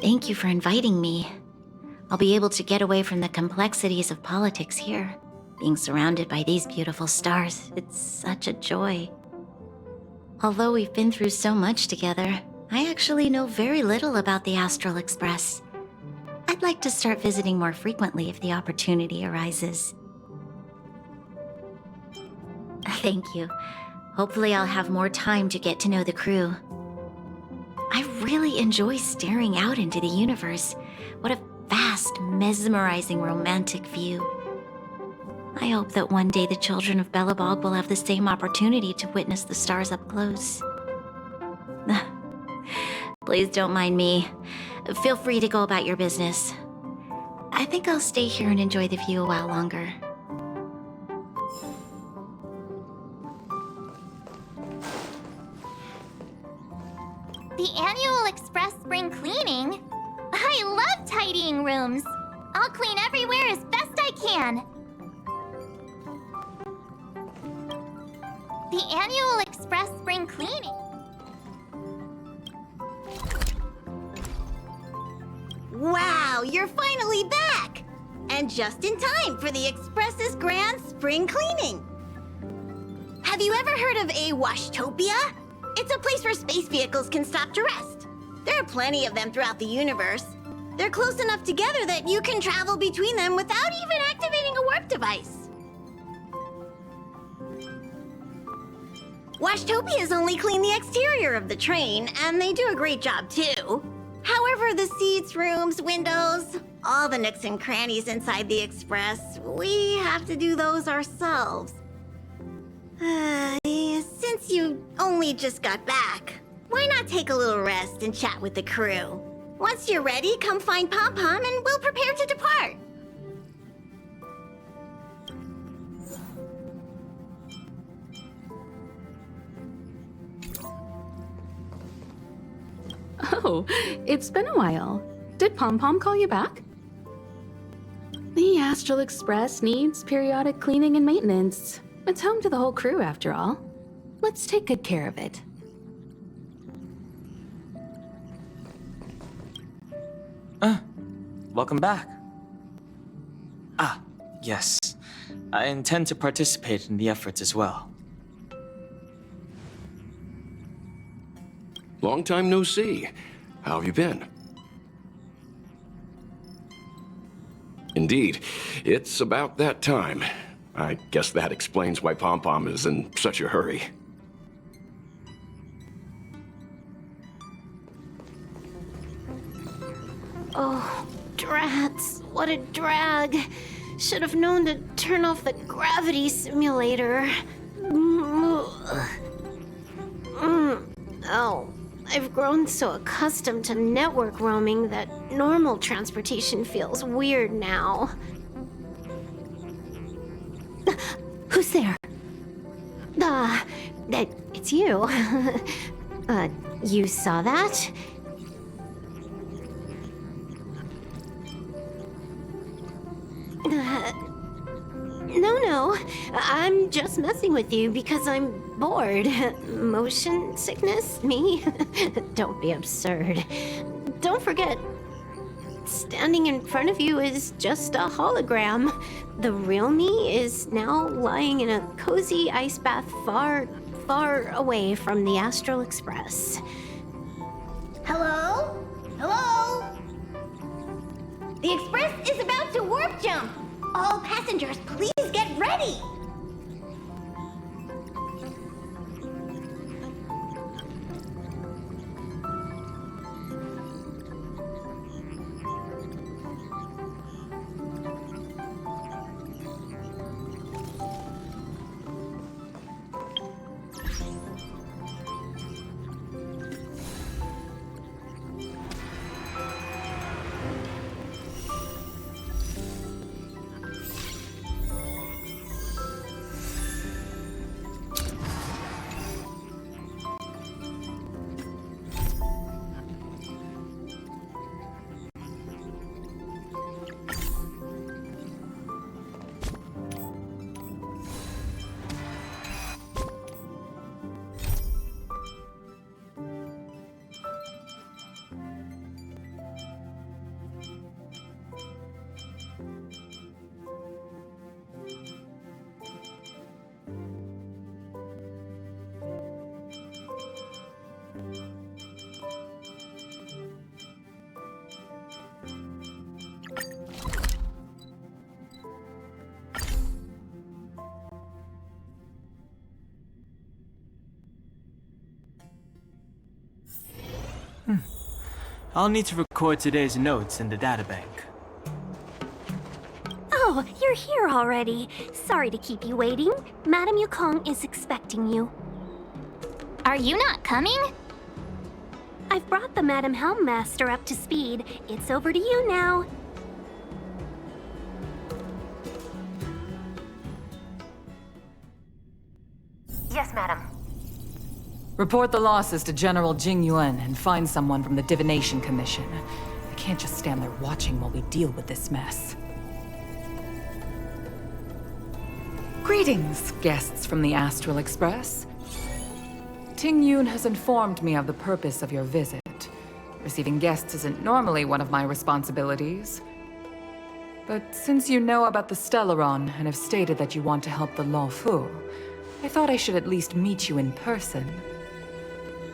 Thank you for inviting me. I'll be able to get away from the complexities of politics here. Being surrounded by these beautiful stars, it's such a joy. Although we've been through so much together, I actually know very little about the Astral Express. I'd like to start visiting more frequently if the opportunity arises. Thank you. Hopefully I'll have more time to get to know the crew. I really enjoy staring out into the universe. What a vast, mesmerizing, romantic view. I hope that one day the children of Belobog will have the same opportunity to witness the stars up close. Please don't mind me. Feel free to go about your business. I think I'll stay here and enjoy the view a while longer. The annual Express spring cleaning? I love tidying rooms. I'll clean everywhere as best I can. The annual Express spring cleaning. Wow, you're finally back! And just in time for the Express's grand spring cleaning. Have you ever heard of a Washtopia? It's a place where space vehicles can stop to rest. There are plenty of them throughout the universe. They're close enough together that you can travel between them without even activating a warp device. Washtopias only clean the exterior of the train, and they do a great job too. However, the seats, rooms, windows, all the nooks and crannies inside the Express, we have to do those ourselves. Since you only just got back, why not take a little rest and chat with the crew? Once you're ready, come find Pom Pom and we'll prepare to depart. Oh, it's been a while. Did Pom Pom call you back? The Astral Express needs periodic cleaning and maintenance. It's home to the whole crew, after all. Let's take good care of it. Welcome back. Ah, yes. I intend to participate in the efforts as well. Long time no see. How have you been? Indeed, it's about that time. I guess that explains why Pom Pom is in such a hurry. Oh, drats. What a drag. Should have known to turn off the gravity simulator. Oh, I've grown so accustomed to network roaming that normal transportation feels weird now. Who's there? It's you. You saw that? No. I'm just messing with you because I'm bored. Motion sickness? Me? Don't be absurd. Don't forget, standing in front of you is just a hologram. The real me is now lying in a cozy ice bath far, far away from the Astral Express. Hello? Hello? The Express is about to warp jump. All passengers, please get ready. I'll need to record today's notes in the databank. Oh, you're here already. Sorry to keep you waiting. Madame Yukong is expecting you. Are you not coming? I've brought the Madame Helmmaster up to speed. It's over to you now. Yes, madam. Report the losses to General Jing Yuan and find someone from the Divination Commission. I can't just stand there watching while we deal with this mess. Greetings, guests from the Astral Express. Ting Yun has informed me of the purpose of your visit. Receiving guests isn't normally one of my responsibilities. But since you know about the Stellaron and have stated that you want to help the Law Fu, I thought I should at least meet you in person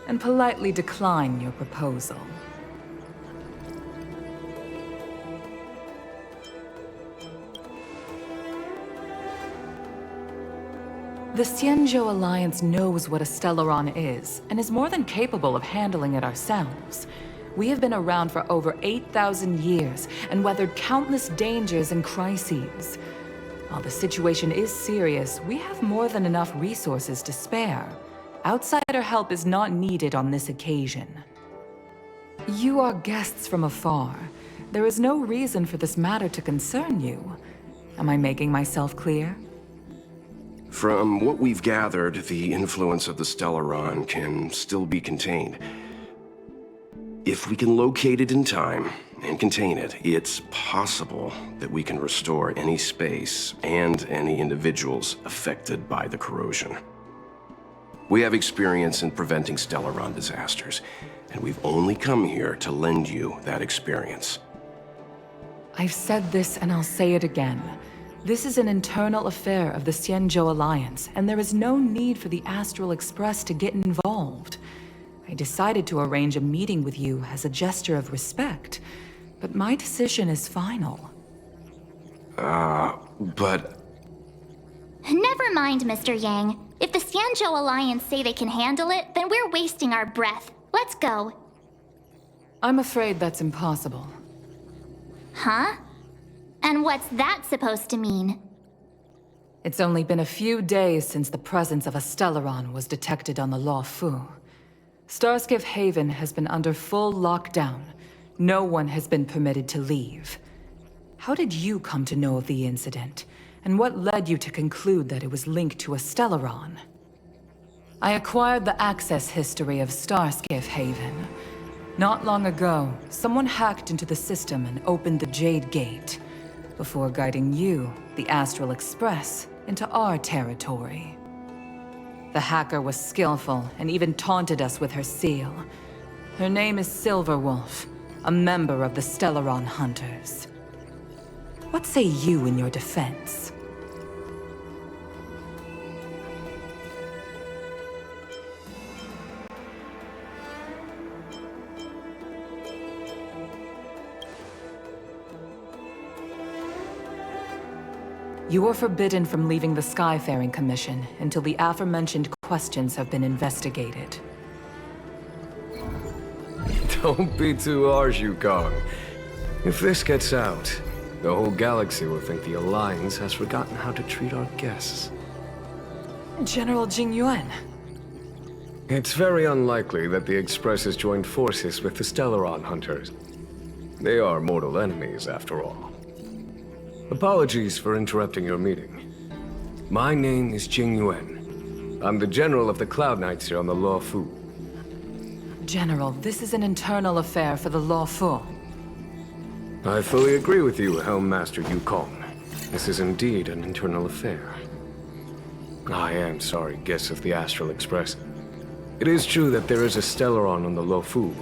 and politely decline your proposal. The Xianzhou Alliance knows what a Stellaron is, and is more than capable of handling it ourselves. We have been around for over 8,000 years, and weathered countless dangers and crises. While the situation is serious, we have more than enough resources to spare. Outsider help is not needed on this occasion. You are guests from afar. There is no reason for this matter to concern you. Am I making myself clear? From what we've gathered, the influence of the Stellaron can still be contained. If we can locate it in time and contain it, it's possible that we can restore any space and any individuals affected by the corrosion. We have experience in preventing Stellaron disasters, and we've only come here to lend you that experience. I've said this and I'll say it again. This is an internal affair of the Xianzhou Alliance, and there is no need for the Astral Express to get involved. I decided to arrange a meeting with you as a gesture of respect, but my decision is final. But... Never mind, Mr. Yang. If the Xianzhou Alliance say they can handle it, then we're wasting our breath. Let's go. I'm afraid that's impossible. Huh? And what's that supposed to mean? It's only been a few days since the presence of a Stellaron was detected on the Law Fu. Starskiff Haven has been under full lockdown. No one has been permitted to leave. How did you come to know of the incident? And what led you to conclude that it was linked to a Stellaron? I acquired the access history of Starskiff Haven. Not long ago, someone hacked into the system and opened the Jade Gate, before guiding you, the Astral Express, into our territory. The hacker was skillful and even taunted us with her seal. Her name is Silverwolf, a member of the Stellaron Hunters. What say you in your defense? You are forbidden from leaving the Skyfaring Commission until the aforementioned questions have been investigated. Don't be too harsh, Yukong. If this gets out, the whole galaxy will think the Alliance has forgotten how to treat our guests. General Jing Yuan. It's very unlikely that the Express has joined forces with the Stellaron Hunters. They are mortal enemies, after all. Apologies for interrupting your meeting. My name is Jing Yuan. I'm the General of the Cloud Knights here on the Law Fu. General, this is an internal affair for the Law Fu. I fully agree with you, Helmmaster Yukong. This is indeed an internal affair. I am sorry, guests of the Astral Express. It is true that there is a Stellaron on the Law Fu,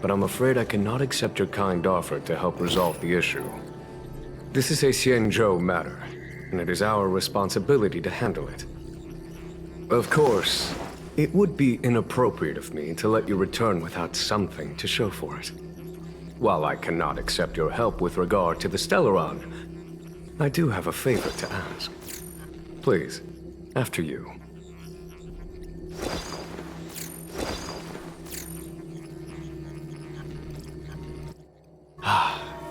but I'm afraid I cannot accept your kind offer to help resolve the issue. This is a Xianzhou matter, and it is our responsibility to handle it. Of course, it would be inappropriate of me to let you return without something to show for it. While I cannot accept your help with regard to the Stellaron, I do have a favor to ask. Please, after you.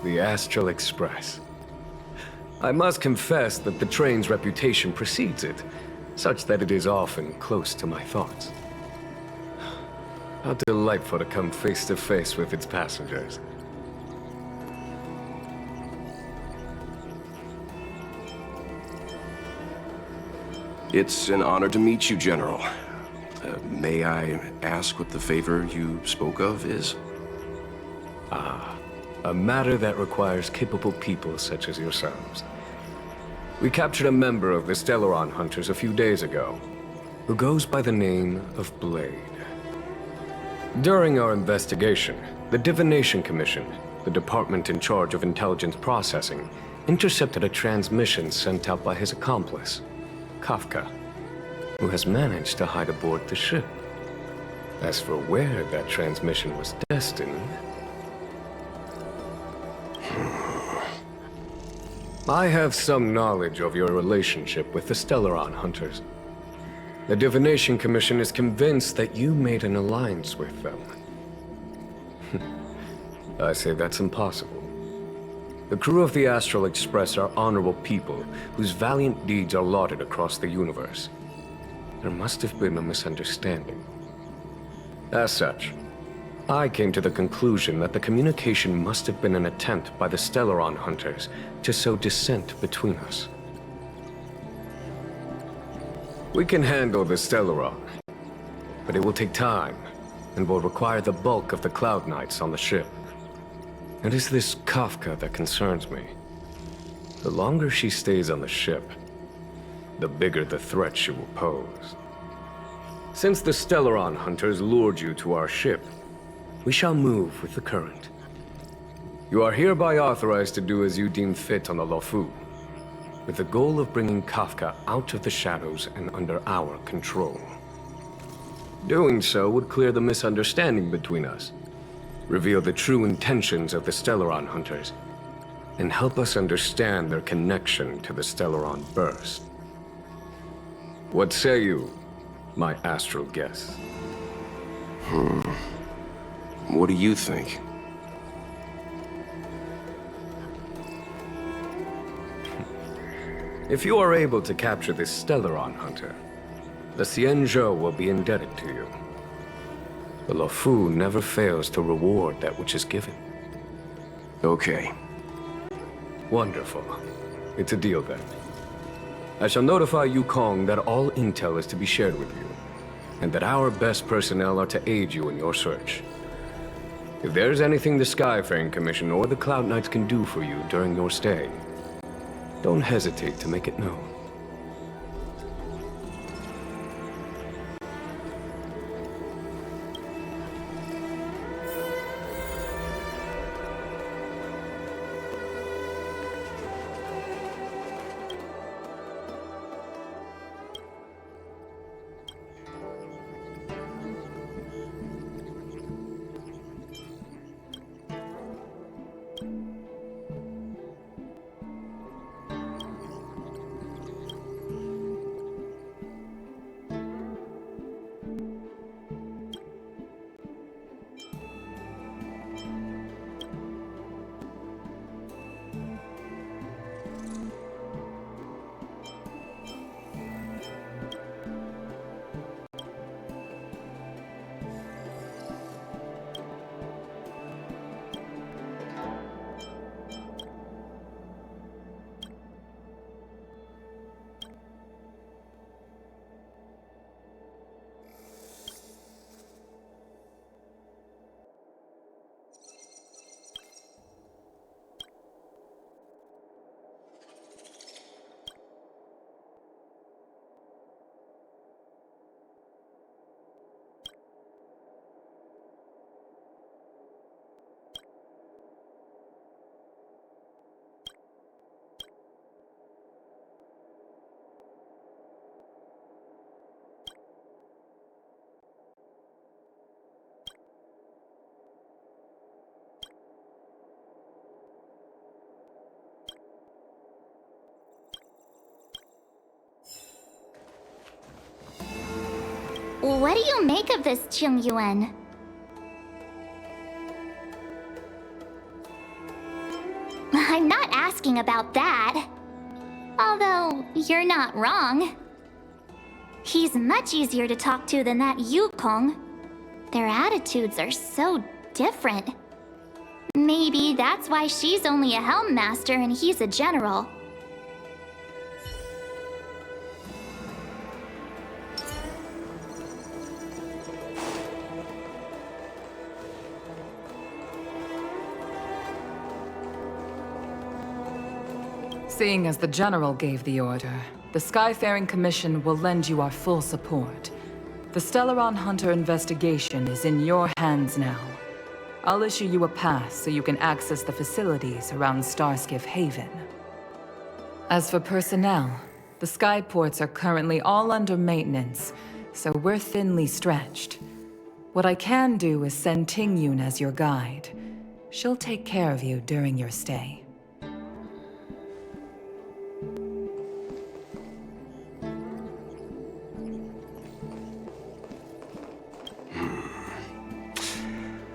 the Astral Express. I must confess that the train's reputation precedes it, such that it is often close to my thoughts. How delightful to come face to face with its passengers. It's an honor to meet you, General. May I ask what the favor you spoke of is? A matter that requires capable people such as yourselves. We captured a member of the Stellaron Hunters a few days ago, who goes by the name of Blade. During our investigation, the Divination Commission, the department in charge of intelligence processing, intercepted a transmission sent out by his accomplice, Kafka, who has managed to hide aboard the ship. As for where that transmission was destined, I have some knowledge of your relationship with the Stellaron Hunters. The Divination Commission is convinced that you made an alliance with them. I say that's impossible. The crew of the Astral Express are honorable people whose valiant deeds are lauded across the universe. There must have been a misunderstanding. As such, I came to the conclusion that the communication must have been an attempt by the Stellaron Hunters to sow dissent between us. We can handle the Stellaron, but it will take time and will require the bulk of the Cloud Knights on the ship. It is this Kafka that concerns me. The longer she stays on the ship, the bigger the threat she will pose. Since the Stellaron Hunters lured you to our ship, we shall move with the current. You are hereby authorized to do as you deem fit on the Luofu, with the goal of bringing Kafka out of the shadows and under our control. Doing so would clear the misunderstanding between us, reveal the true intentions of the Stellaron Hunters, and help us understand their connection to the Stellaron Burst. What say you, my astral guest? What do you think? If you are able to capture this Stellaron Hunter, the Xianzhou will be indebted to you. The Luofu never fails to reward that which is given. Okay. Wonderful. It's a deal then. I shall notify Yukong that all intel is to be shared with you, and that our best personnel are to aid you in your search. If there's anything the Skyfaring Commission or the Cloud Knights can do for you during your stay, don't hesitate to make it known. What do you make of this, Chung Yuan? anything about that. Although, you're not wrong. He's much easier to talk to than that Yukong. Their attitudes are so different. Maybe that's why she's only a Helm Master and he's a general. Seeing as the General gave the order, the Skyfaring Commission will lend you our full support. The Stellaron Hunter investigation is in your hands now. I'll issue you a pass so you can access the facilities around Starskiff Haven. As for personnel, the skyports are currently all under maintenance, so we're thinly stretched. What I can do is send Tingyun as your guide. She'll take care of you during your stay.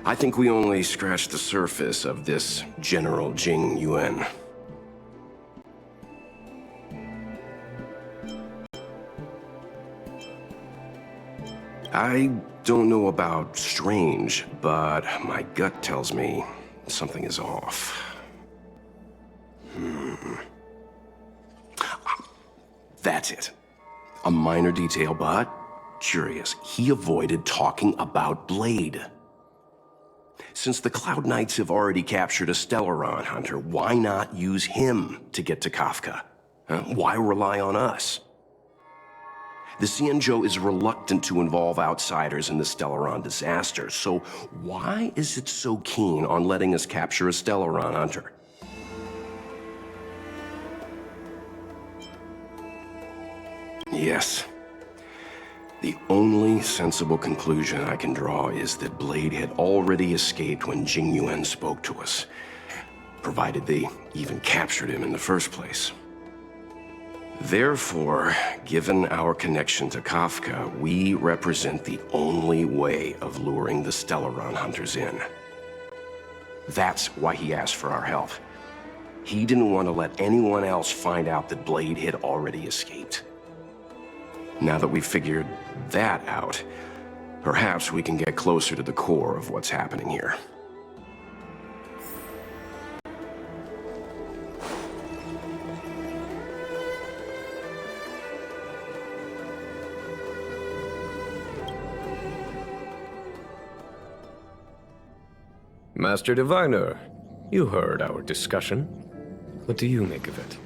I think we only scratched the surface of this General Jing Yuan. I don't know about strange, but my gut tells me something is off. That's it. A minor detail, but curious. He avoided talking about Blade. Since the Cloud Knights have already captured a Stellaron Hunter, why not use him to get to Kafka? Why rely on us? The Xianzhou is reluctant to involve outsiders in the Stellaron disaster, so why is it so keen on letting us capture a Stellaron Hunter? Yes. The only sensible conclusion I can draw is that Blade had already escaped when Jing Yuan spoke to us, provided they even captured him in the first place. Therefore, given our connection to Kafka, we represent the only way of luring the Stellaron Hunters in. That's why he asked for our help. He didn't want to let anyone else find out that Blade had already escaped. Now that we've figured that out, perhaps we can get closer to the core of what's happening here. Master Diviner, you heard our discussion. What do you make of it?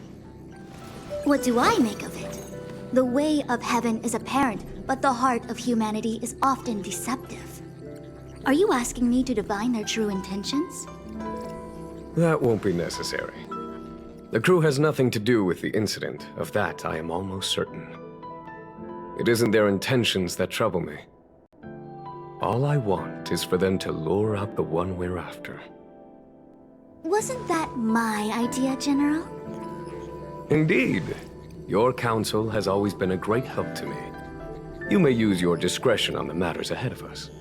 What do I make of it? The way of heaven is apparent, but the heart of humanity is often deceptive. Are you asking me to divine their true intentions? That won't be necessary. The crew has nothing to do with the incident. Of that, I am almost certain. It isn't their intentions that trouble me. All I want is for them to lure out the one we're after. Wasn't that my idea, General? Indeed. Your counsel has always been a great help to me. You may use your discretion on the matters ahead of us.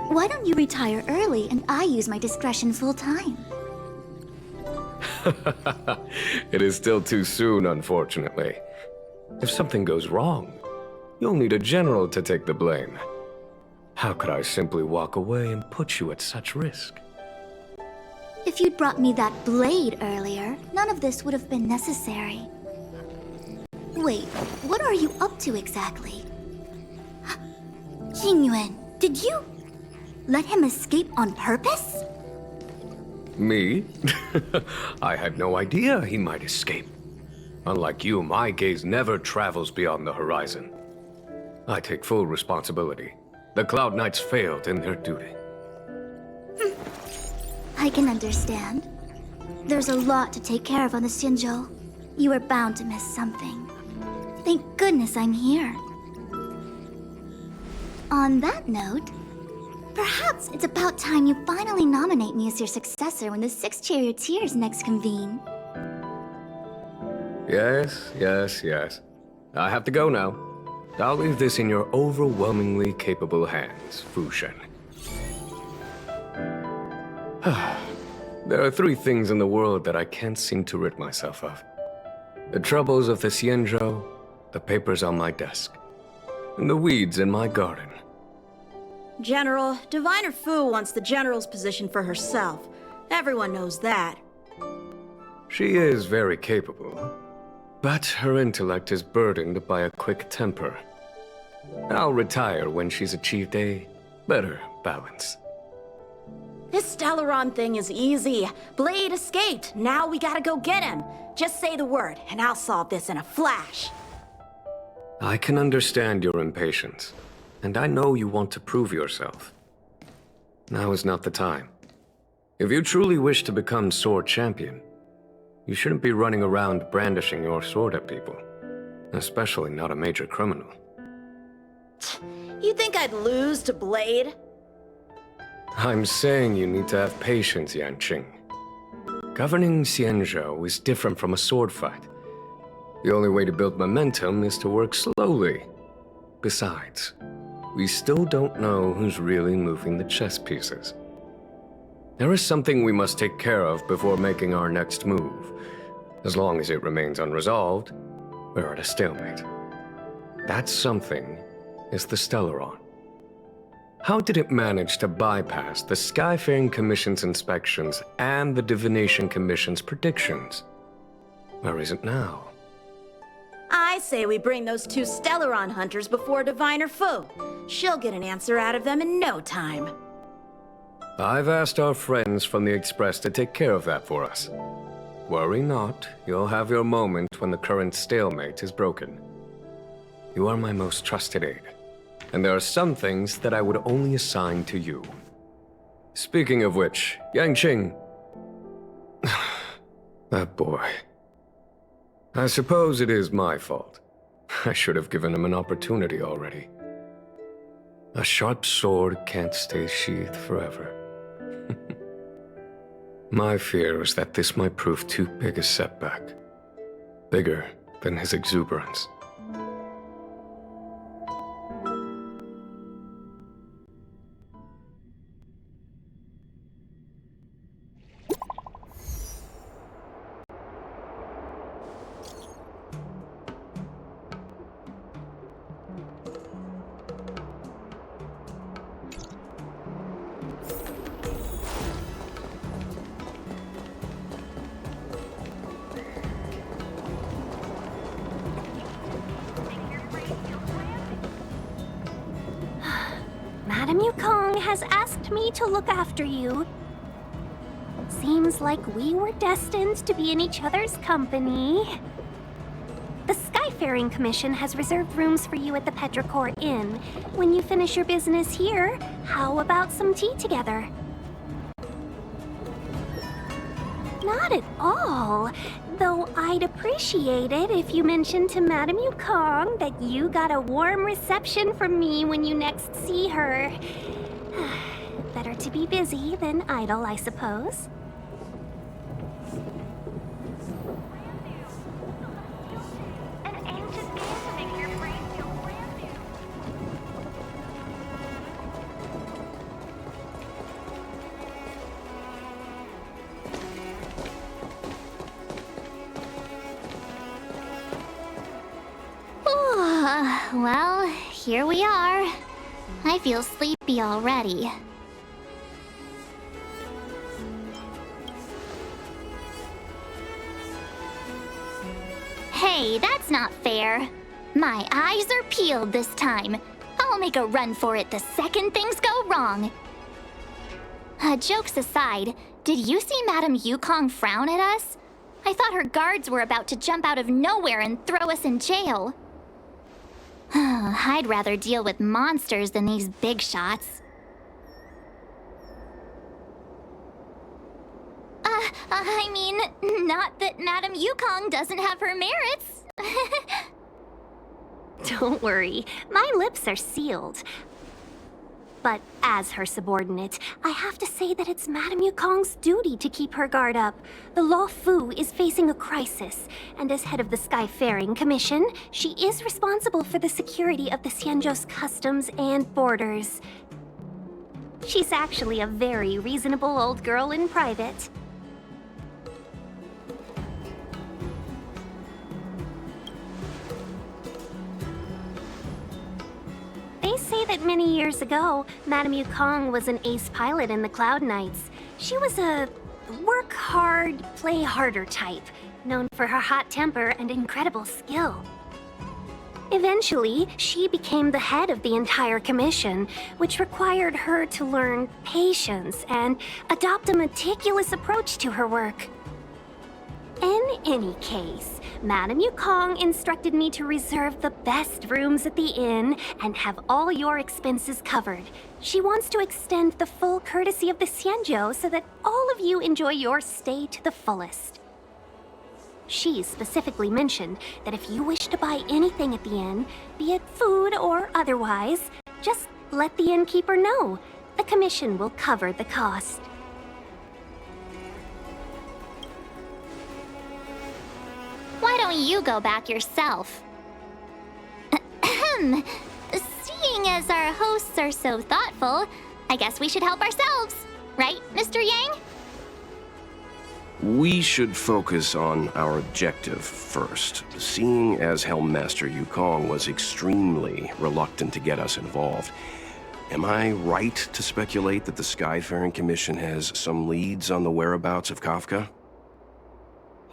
Why don't you retire early and I use my discretion full time? It is still too soon, unfortunately. If something goes wrong, you'll need a general to take the blame. How could I simply walk away and put you at such risk? If you'd brought me that blade earlier, none of this would have been necessary. Wait, what are you up to exactly? Jingyuan, did you let him escape on purpose? Me? I had no idea he might escape. Unlike you, my gaze never travels beyond the horizon. I take full responsibility. The Cloud Knights failed in their duty. I can understand. There's a lot to take care of on the Xianzhou. You were bound to miss something. Thank goodness I'm here. On that note, perhaps it's about time you finally nominate me as your successor when the Six Charioteers next convene. Yes. I have to go now. I'll leave this in your overwhelmingly capable hands, Fu Shen. There are three things in the world that I can't seem to rid myself of. The troubles of the Xianzhou, the papers on my desk, and the weeds in my garden. General, Diviner Fu wants the General's position for herself. Everyone knows that. She is very capable, but her intellect is burdened by a quick temper. I'll retire when she's achieved a better balance. This Stellaron thing is easy. Blade escaped. Now we gotta go get him. Just say the word, and I'll solve this in a flash. I can understand your impatience, and I know you want to prove yourself. Now is not the time. If you truly wish to become sword champion, you shouldn't be running around brandishing your sword at people, especially not a major criminal. You think I'd lose to Blade? I'm saying you need to have patience, Yanqing. Governing Xianzhou is different from a sword fight. The only way to build momentum is to work slowly. Besides, we still don't know who's really moving the chess pieces. There is something we must take care of before making our next move. As long as it remains unresolved, we're at a stalemate. That something is the Stellaron. How did it manage to bypass the Skyfaring Commission's inspections and the Divination Commission's predictions? Where is it now? I say we bring those two Stellaron hunters before Diviner Fu. She'll get an answer out of them in no time. I've asked our friends from the Express to take care of that for us. Worry not, you'll have your moment when the current stalemate is broken. You are my most trusted aide, and there are some things that I would only assign to you. Speaking of which, Yanqing... that boy... I suppose it is my fault. I should have given him an opportunity already. A sharp sword can't stay sheathed forever. My fear is that this might prove too big a setback. Bigger than his exuberance. Madame Yukong has asked me to look after you. Seems like we were destined to be in each other's company. The Skyfaring Commission has reserved rooms for you at the Petrichor Inn. When you finish your business here, how about some tea together? Not at all. Though I'd appreciate it if you mentioned to Madame Yukong that you got a warm reception from me when you next see her. Better to be busy than idle, I suppose. An ancient game to make your brain feel brand new. Well, here we are. I feel sleepy already. Hey, that's not fair. My eyes are peeled this time. I'll make a run for it the second things go wrong. Jokes aside, did you see Madame Yukong frown at us? I thought her guards were about to jump out of nowhere and throw us in jail. I'd rather deal with monsters than these big shots. I mean, not that Madame Yukong doesn't have her merits. Don't worry, my lips are sealed. But as her subordinate, I have to say that it's Madame Yukong's duty to keep her guard up. The Law Fu is facing a crisis, and as head of the Skyfaring Commission, she is responsible for the security of the Xianzhou's customs and borders. She's actually a very reasonable old girl in private. They say that many years ago, Madame Yukong was an ace pilot in the Cloud Knights. She was a work hard, play harder type, known for her hot temper and incredible skill. Eventually, she became the head of the entire commission, which required her to learn patience and adopt a meticulous approach to her work. In any case, Madame Yukong instructed me to reserve the best rooms at the inn and have all your expenses covered. She wants to extend the full courtesy of the Xianzhou so that all of you enjoy your stay to the fullest. She specifically mentioned that if you wish to buy anything at the inn, be it food or otherwise, just let the innkeeper know. The commission will cover the cost. Why don't you go back yourself? Seeing as our hosts are so thoughtful, I guess we should help ourselves. Right, Mr. Yang? We should focus on our objective first. Seeing as Helmmaster Yukong was extremely reluctant to get us involved, am I right to speculate that the Skyfaring Commission has some leads on the whereabouts of Kafka?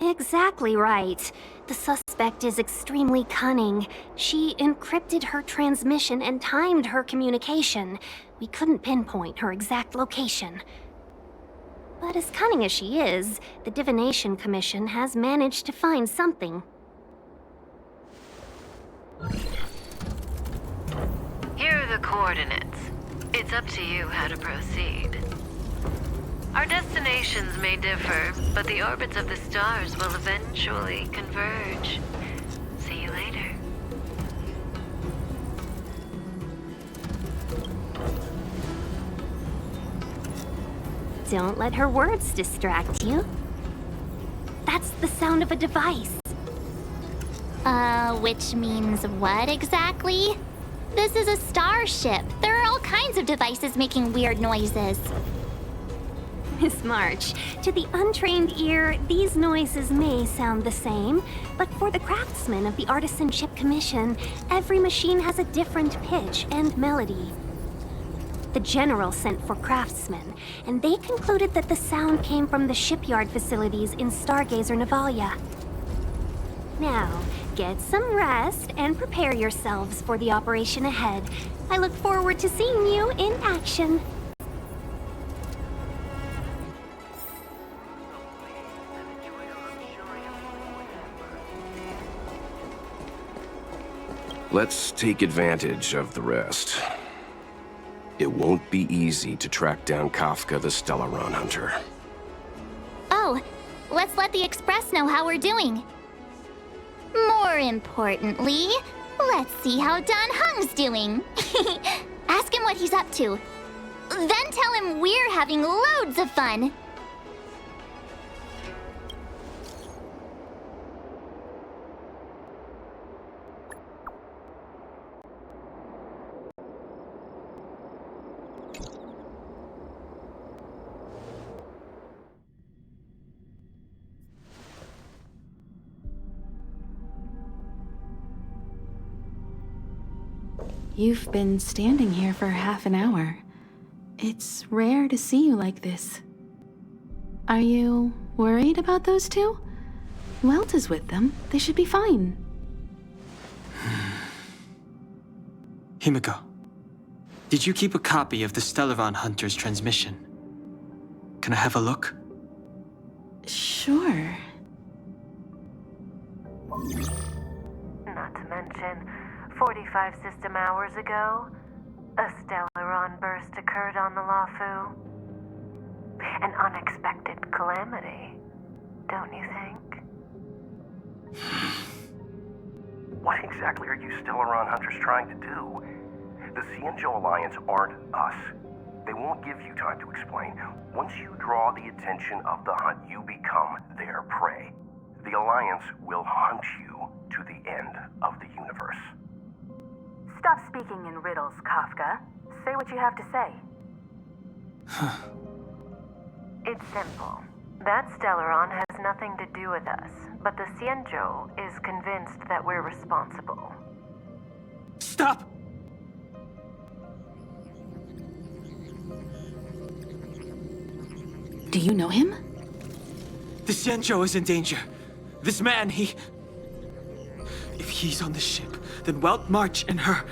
Exactly right. The suspect is extremely cunning. She encrypted her transmission and timed her communication. We couldn't pinpoint her exact location. But as cunning as she is, the Divination Commission has managed to find something. Here are the coordinates. It's up to you how to proceed. Our destinations may differ, but the orbits of the stars will eventually converge. See you later. Don't let her words distract you. That's the sound of a device. Which means what exactly? This is a starship. There are all kinds of devices making weird noises. Miss March, to the untrained ear, these noises may sound the same, but for the craftsmen of the Artisanship Commission, every machine has a different pitch and melody. The General sent for craftsmen, and they concluded that the sound came from the shipyard facilities in Stargazer Navalia. Now, get some rest and prepare yourselves for the operation ahead. I look forward to seeing you in action. Let's take advantage of the rest. It won't be easy to track down Kafka the Stellaron Hunter. Oh, let's let the Express know how we're doing. More importantly, let's see how Dan Heng's doing. Ask him what he's up to. Then tell him we're having loads of fun. You've been standing here for half an hour. It's rare to see you like this. Are you worried about those two? Welt is with them. They should be fine. Himiko, did you keep a copy of the Stellaron Hunter's transmission? Can I have a look? Sure. Not to mention, 45 system hours ago, a Stellaron burst occurred on the Luofu. An unexpected calamity, don't you think? What exactly are you Stellaron Hunters trying to do? The Xianzhou Alliance aren't us. They won't give you time to explain. Once you draw the attention of the hunt, you become their prey. The Alliance will hunt you to the end of the universe. Stop speaking in riddles, Kafka. Say what you have to say. It's simple. That Stellaron has nothing to do with us, but the Xianzhou is convinced that we're responsible. Stop! Do you know him? The Xianzhou is in danger. This man, he... If he's on the ship, then Welt March and her...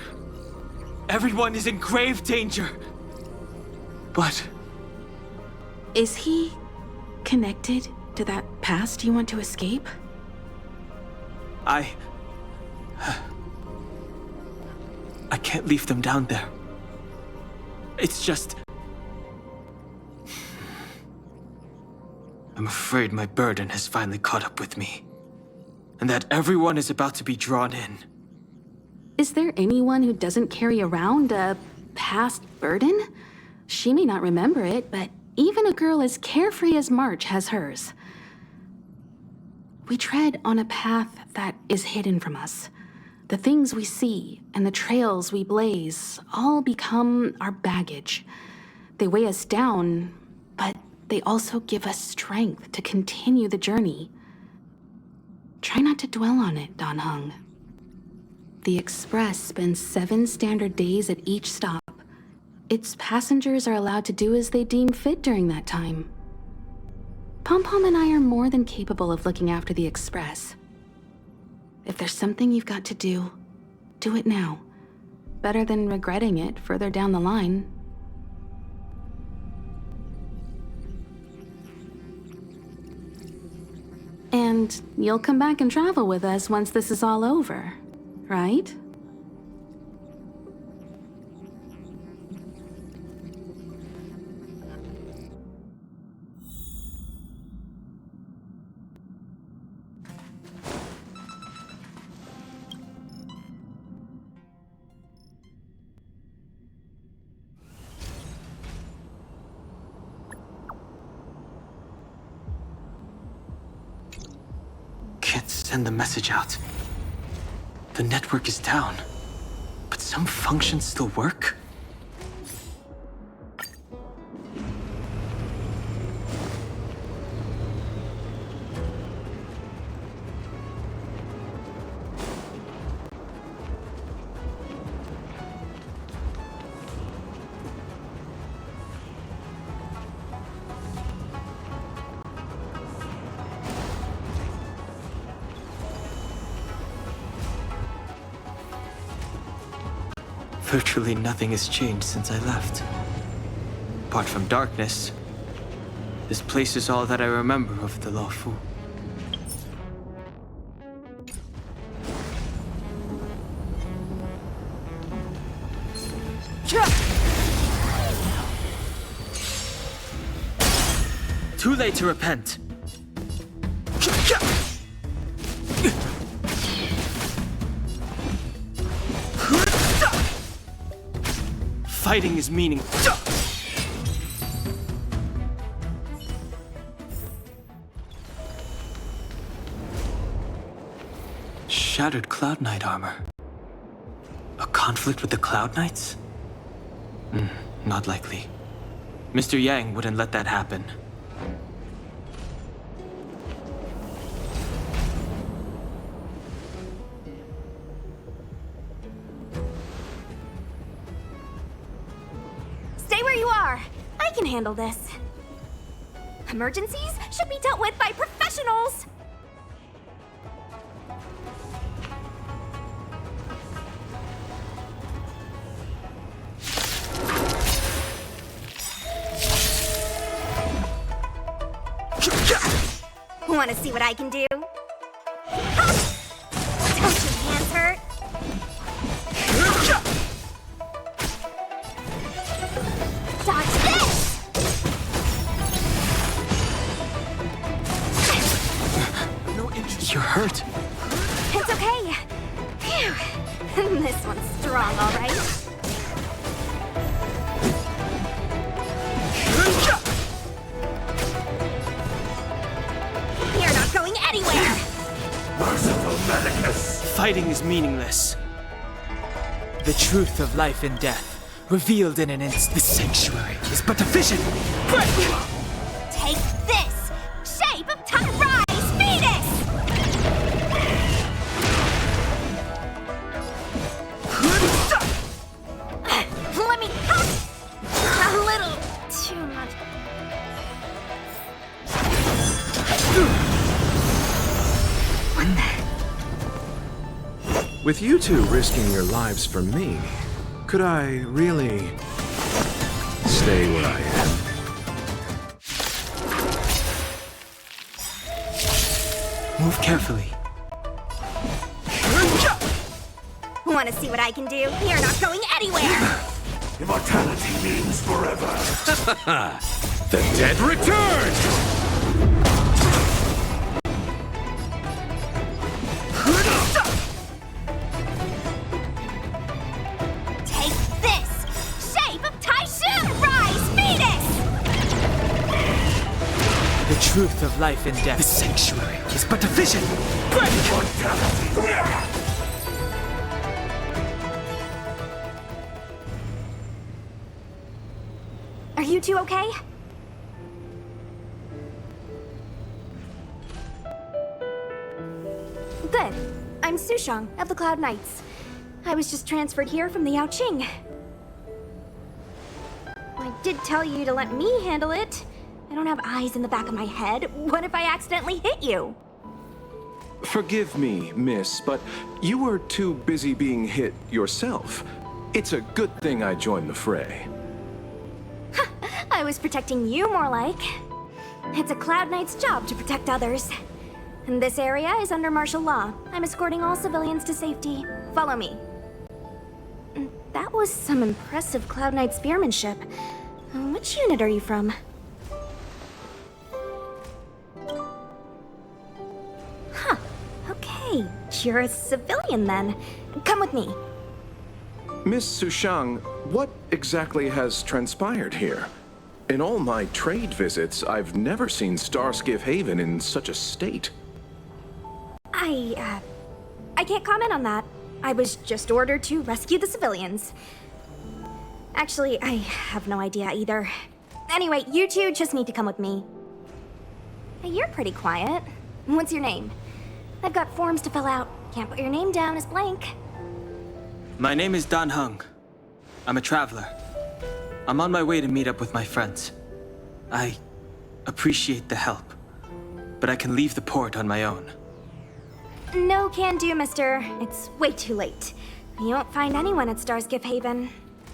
Everyone is in grave danger. But... Is he connected to that past you want to escape? I can't leave them down there. It's just... I'm afraid my burden has finally caught up with me. And that everyone is about to be drawn in. Is there anyone who doesn't carry around a past burden? She may not remember it, but even a girl as carefree as March has hers. We tread on a path that is hidden from us. The things we see and the trails we blaze all become our baggage. They weigh us down, but they also give us strength to continue the journey. Try not to dwell on it, Dan Heng. The Express spends 7 standard days at each stop. Its passengers are allowed to do as they deem fit during that time. Pom Pom and I are more than capable of looking after the Express. If there's something you've got to do it now. Better than regretting it further down the line. And you'll come back and travel with us once this is all over, right? Can't send the message out. The network is down. But some functions still work? Virtually nothing has changed since I left. Apart from darkness, this place is all that I remember of the Luofu. Too late to repent. Fighting is meaning. Shattered Cloud Knight armor. A conflict with the Cloud Knights? Not likely. Mr. Yang wouldn't let that happen. I can handle this. Emergencies should be dealt with by professionals! Want to see what I can do? Ha! Don't your hands hurt? Dodge this! No interest. You're hurt. It's okay. Phew. This one's strong, all right. You're not going anywhere! Merciful Medicus! Fighting is meaningless. The truth of life and death, revealed in an instant. The sanctuary is but a vision. Break! Take this! Shape of Rise, Phoenix! Let me a little With you two risking your lives for me, could I really stay where I am? Move carefully. Want to see what I can do? You're not going anywhere! Immortality means forever. The dead return! Take this! Shape of Taishun! Rise, Venus! The truth of life and death. The sanctuary is but a vision. Break! Immortality. Are you two okay? Good. I'm Sushang of the Cloud Knights. I was just transferred here from the Yaoqing. I did tell you to let me handle it. I don't have eyes in the back of my head. What if I accidentally hit you? Forgive me, miss, but you were too busy being hit yourself. It's a good thing I joined the fray. I was protecting you more like. It's a Cloud Knight's job to protect others. And this area is under martial law. I'm escorting all civilians to safety. Follow me. That was some impressive Cloud Knight spearmanship. Which unit are you from? Huh. Okay. You're a civilian then. Come with me. Miss Sushang, what exactly has transpired here? In all my trade visits, I've never seen Starskiff Haven in such a state. I can't comment on that. I was just ordered to rescue the civilians. Actually, I have no idea either. Anyway, you two just need to come with me. Hey, you're pretty quiet. What's your name? I've got forms to fill out. Can't put your name down as blank. My name is Dan Hung. I'm a traveler. I'm on my way to meet up with my friends. I appreciate the help, but I can leave the port on my own. No can do, mister. It's way too late. You won't find anyone at Starskiff Haven.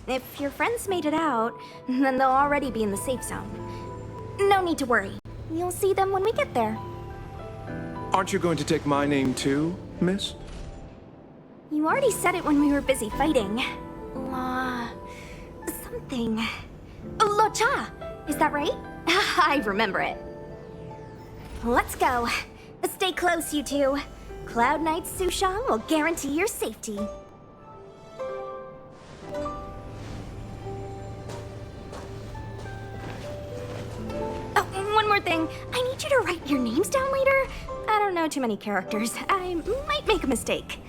If your friends made it out, then they'll already be in the safe zone. No need to worry. You'll see them when we get there. Aren't you going to take my name too, miss? You already said it when we were busy fighting. Something. Lo Cha! Is that right? I remember it. Let's go. Stay close, you two. Cloud Knight Sushang will guarantee your safety. Oh, one more thing. I need you to write your names down later. I don't know too many characters. I might make a mistake.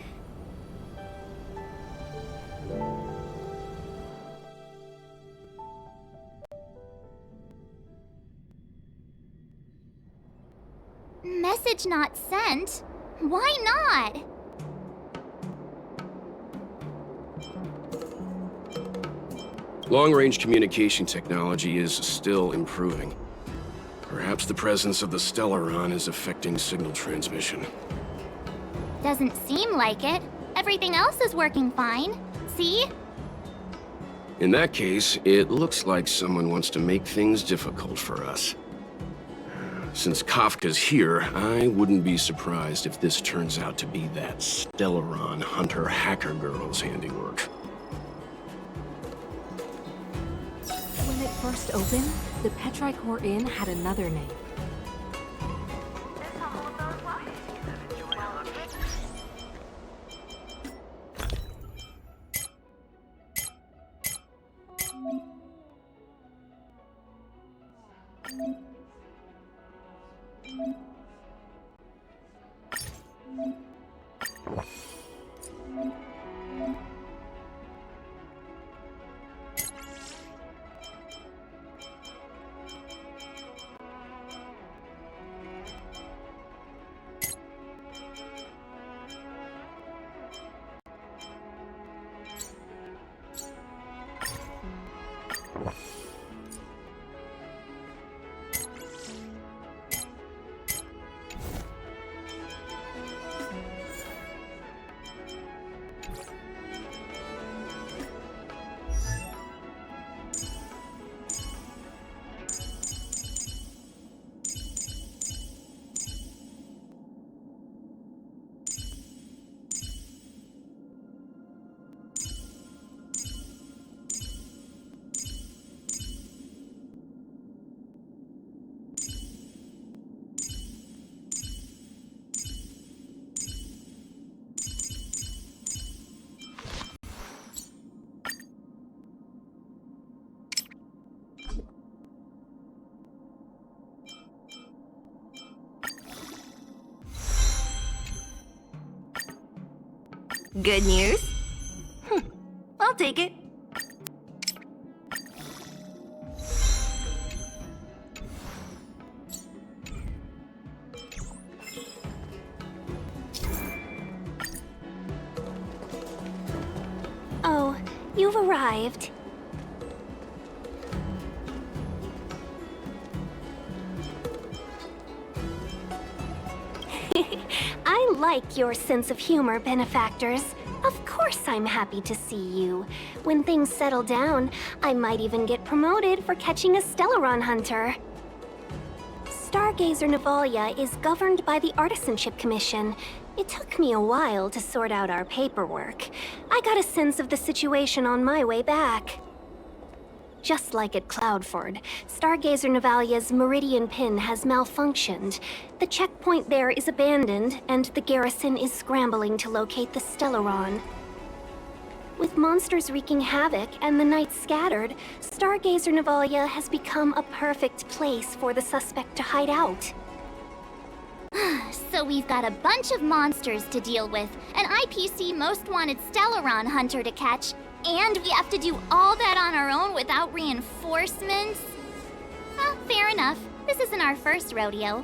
Message not sent? Why not? Long-range communication technology is still improving. Perhaps the presence of the Stellaron is affecting signal transmission. Doesn't seem like it. Everything else is working fine. See? In that case, it looks like someone wants to make things difficult for us. Since Kafka's here, I wouldn't be surprised if this turns out to be that Stellaron hunter hacker girl's handiwork. When it first opened, the Petrichor Inn had another name. Good news? I'll take it. Oh, you've arrived. I like your sense of humor, benefactors. Of course I'm happy to see you. When things settle down, I might even get promoted for catching a Stellaron hunter. Stargazer Navalia is governed by the Artisanship Commission. It took me a while to sort out our paperwork. I got a sense of the situation on my way back. Just like at Cloudford, Stargazer Navalia's Meridian Pin has malfunctioned. The checkpoint there is abandoned, and the garrison is scrambling to locate the Stellaron. With monsters wreaking havoc and the night scattered, Stargazer Navalia has become a perfect place for the suspect to hide out. So we've got a bunch of monsters to deal with, an IPC Most Wanted Stellaron hunter to catch, and we have to do all that on our own without reinforcements? Well, fair enough. This isn't our first rodeo.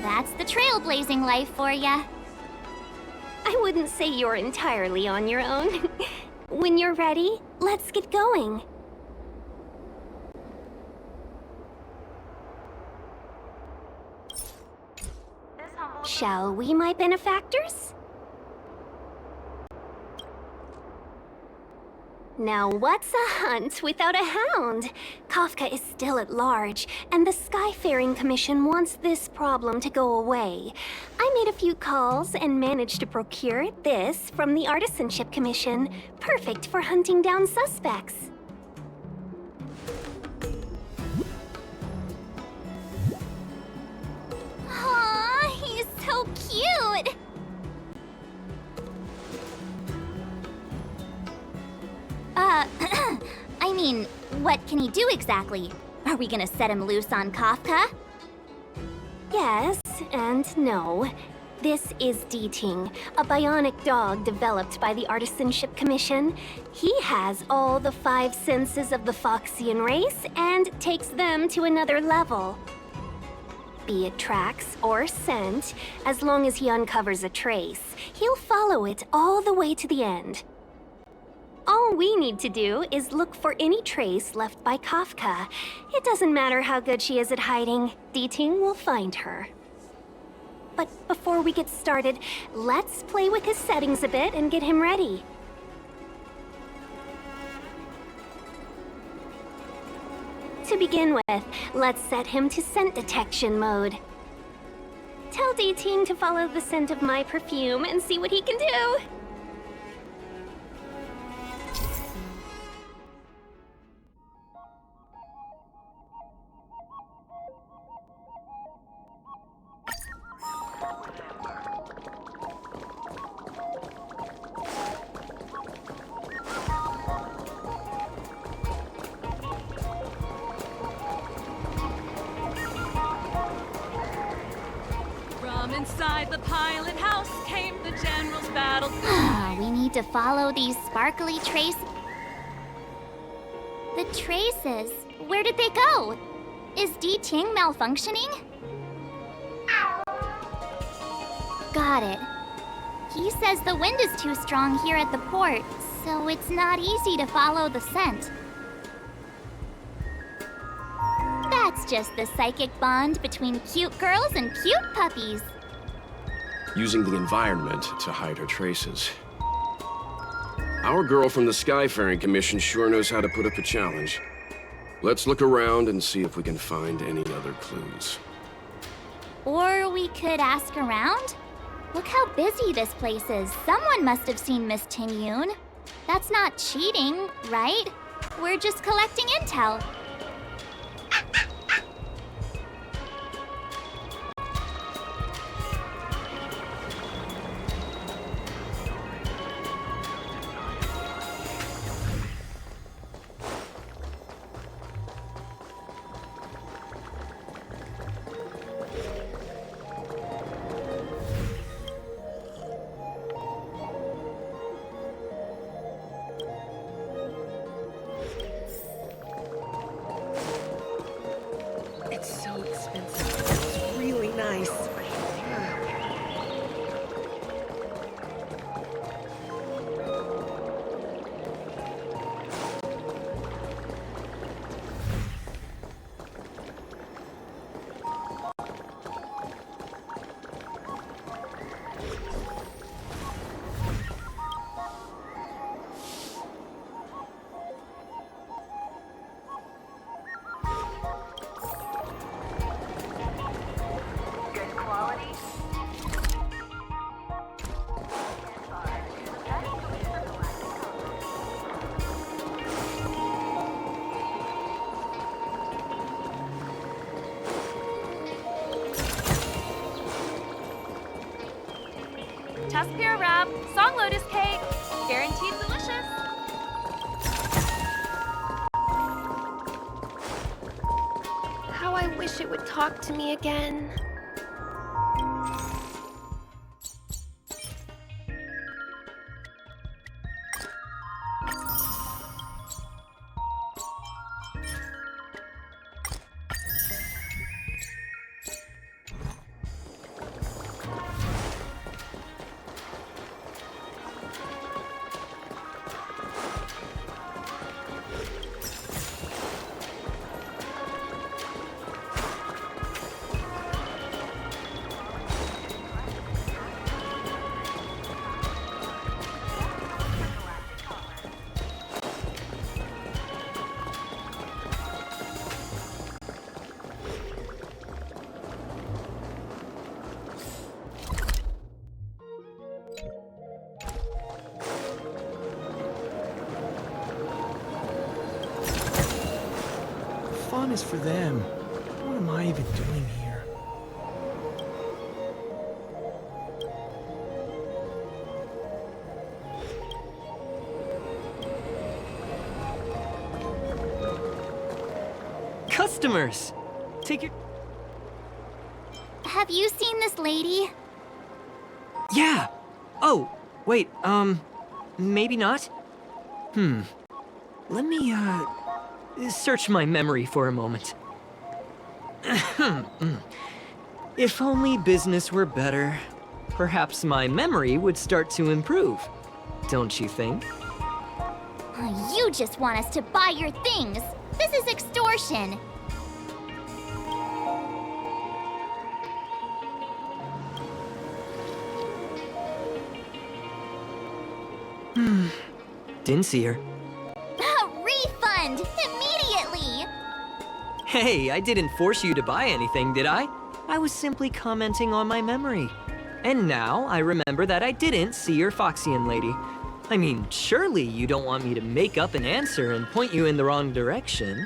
That's the trailblazing life for ya. I wouldn't say you're entirely on your own. When you're ready, let's get going. Shall we, my benefactors? Now what's a hunt without a hound? Kafka is still at large, and the Skyfaring Commission wants this problem to go away. I made a few calls and managed to procure this from the Artisanship Commission. Perfect for hunting down suspects. Aw, he's so cute! I mean, what can he do exactly? Are we gonna set him loose on Kafka? Yes and no. This is D-Ting, a bionic dog developed by the Artisanship Commission. He has all the 5 senses of the Foxian race and takes them to another level. Be it tracks or scent, as long as he uncovers a trace, he'll follow it all the way to the end. All we need to do is look for any trace left by Kafka. It doesn't matter how good she is at hiding, D-Ting will find her. But before we get started, let's play with his settings a bit and get him ready. To begin with, let's set him to scent detection mode. Tell D-Ting to follow the scent of my perfume and see what he can do. From inside the pilot house came the general's battle. We need to follow these sparkly traces. The traces? Where did they go? Is D-Ting malfunctioning? Got it. He says the wind is too strong here at the port, so it's not easy to follow the scent. That's just the psychic bond between cute girls and cute puppies. Using the environment to hide her traces. Our girl from the Skyfaring Commission sure knows how to put up a challenge. Let's look around and see if we can find any other clues. Or we could ask around? Look how busy this place is. Someone must have seen Miss Ting-Yun. That's not cheating, right? We're just collecting intel. Tuskpear wrap, song lotus cake, guaranteed delicious. How I wish it would talk to me again. Fun is for them. What am I even doing here? Customers! Take your... Have you seen this lady? Yeah! Oh, wait, maybe not? Let me, search my memory for a moment. If only business were better, perhaps my memory would start to improve. Don't you think? You just want us to buy your things. This is extortion. Didn't see her. Refund! Immediately! Hey, I didn't force you to buy anything, did I? I was simply commenting on my memory. And now I remember that I didn't see your Foxian lady. I mean, surely you don't want me to make up an answer and point you in the wrong direction.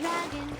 Dragon.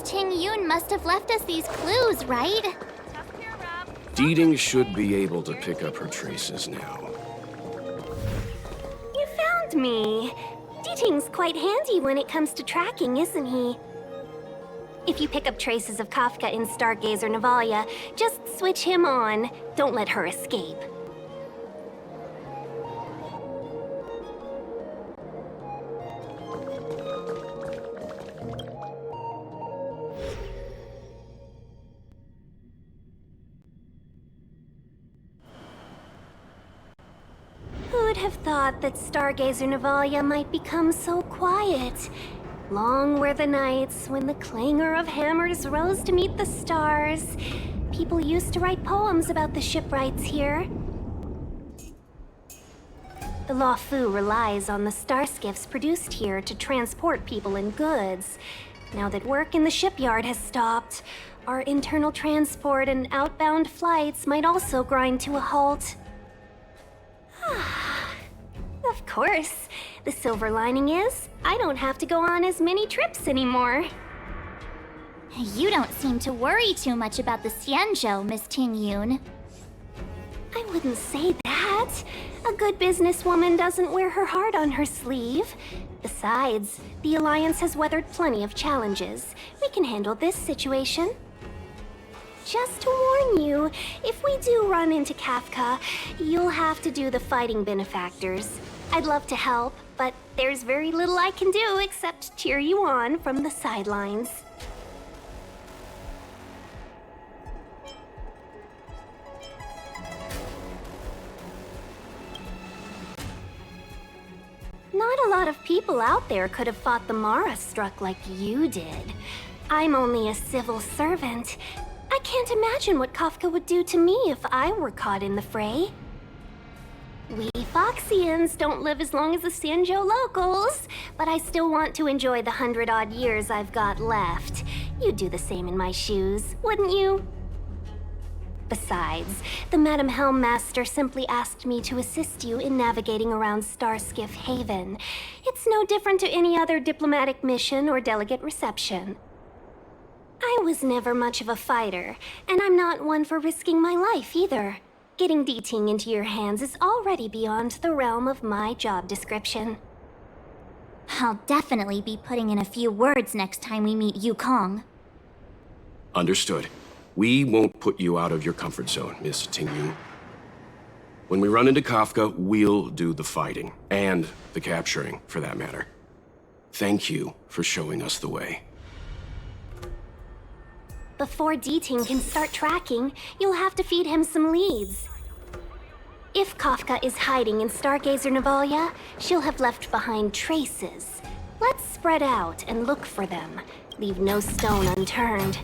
Ting Yun must have left us these clues, right? Deeding should be able to pick up her traces now. You found me. Deeting's quite handy when it comes to tracking, isn't he? If you pick up traces of Kafka in Stargazer Navalia, just switch him on. Don't let her escape. Who'd have thought that Stargazer Navalia might become so quiet? Long were the nights when the clangor of hammers rose to meet the stars. People used to write poems about the shipwrights here. The Law Fu relies on the star skiffs produced here to transport people and goods. Now that work in the shipyard has stopped, our internal transport and outbound flights might also grind to a halt. Of course. The silver lining is, I don't have to go on as many trips anymore. You don't seem to worry too much about the Xianzhou, Miss Ting Yun. I wouldn't say that. A good businesswoman doesn't wear her heart on her sleeve. Besides, the Alliance has weathered plenty of challenges. We can handle this situation. Just to warn you, if we do run into Kafka, you'll have to do the fighting benefactors. I'd love to help, but there's very little I can do except cheer you on from the sidelines. Not a lot of people out there could have fought the Mara struck like you did. I'm only a civil servant. I can't imagine what Kafka would do to me if I were caught in the fray. We Foxians don't live as long as the Xianzhou locals, but I still want to enjoy the 100-odd years I've got left. You'd do the same in my shoes, wouldn't you? Besides, the Madam Helmmaster simply asked me to assist you in navigating around Starskiff Haven. It's no different to any other diplomatic mission or delegate reception. I was never much of a fighter, and I'm not one for risking my life either. Getting Deeting into your hands is already beyond the realm of my job description. I'll definitely be putting in a few words next time we meet Yukong. Understood. We won't put you out of your comfort zone, Miss Ting Yun. When we run into Kafka, we'll do the fighting. And the capturing, for that matter. Thank you for showing us the way. Before Deeting can start tracking, you'll have to feed him some leads. If Kafka is hiding in Stargazer Navalia, she'll have left behind traces. Let's spread out and look for them. Leave no stone unturned.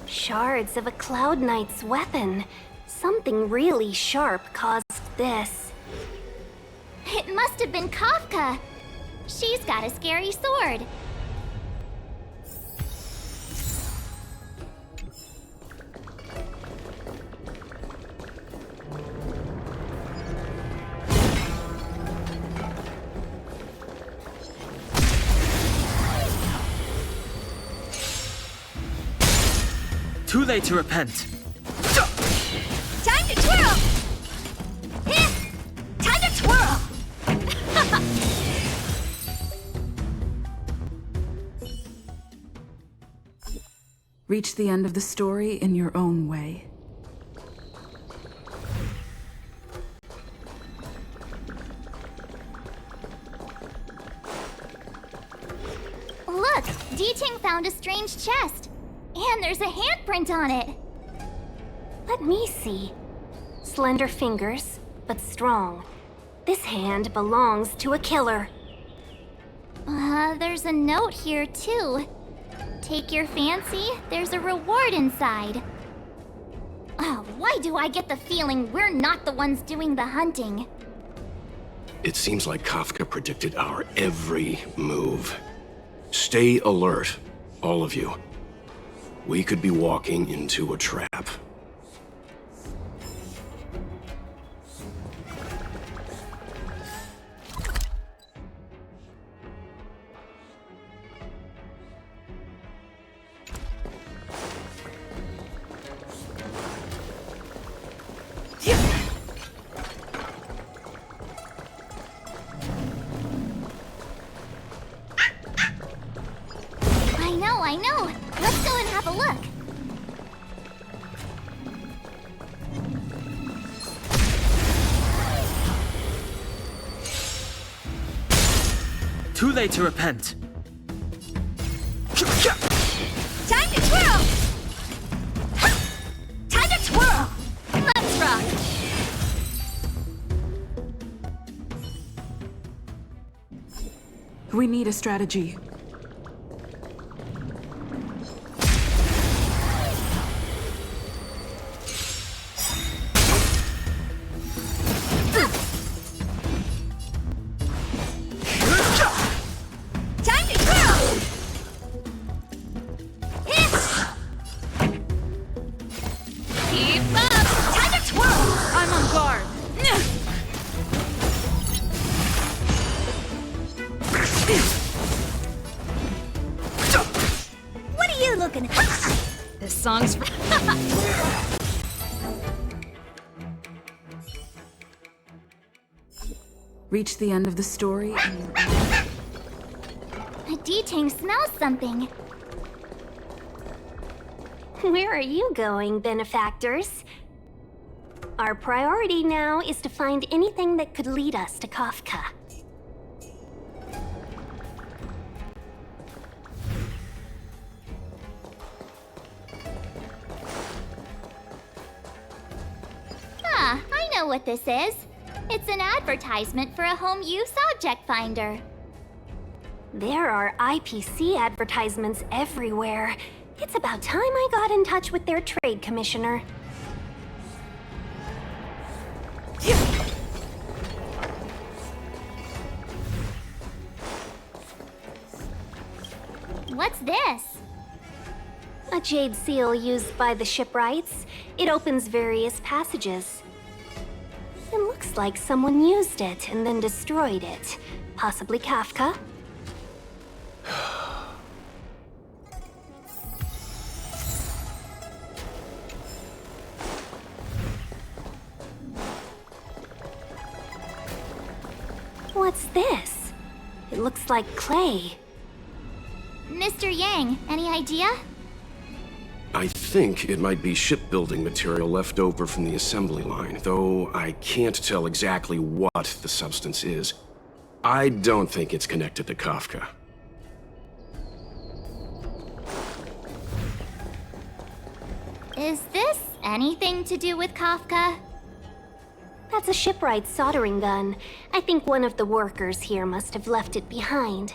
Shards of a Cloud Knight's weapon. Something really sharp caused this. It must have been Kafka. She's got a scary sword. Too late to repent. Time to twirl! Time to twirl! Reach the end of the story in your own way. found a strange chest. And there's a handprint on it. Let me see. Slender fingers, but strong. This hand belongs to a killer. There's a note here too. Take your fancy, there's a reward inside. Why do I get the feeling we're not the ones doing the hunting? It seems like Kafka predicted our every move. Stay alert, all of you. We could be walking into a trap. I know. Let's go and have a look. Too late to repent. Time to twirl! Time to twirl! Let's rock! We need a strategy. This song's for... Reach the end of the story. D-Tang smells something. Where are you going, benefactors? Our priority now is to find anything that could lead us to Kafka. I know what this is. It's an advertisement for a home use object finder. There are IPC advertisements everywhere. It's about time I got in touch with their trade commissioner. What's this? A jade seal used by the shipwrights. It opens various passages. It looks like someone used it and then destroyed it. Possibly Kafka. What's this? It looks like clay. Mr. Yang, any idea? I think it might be shipbuilding material left over from the assembly line, though I can't tell exactly what the substance is. I don't think it's connected to Kafka. Is this anything to do with Kafka? That's a shipwright soldering gun. I think one of the workers here must have left it behind.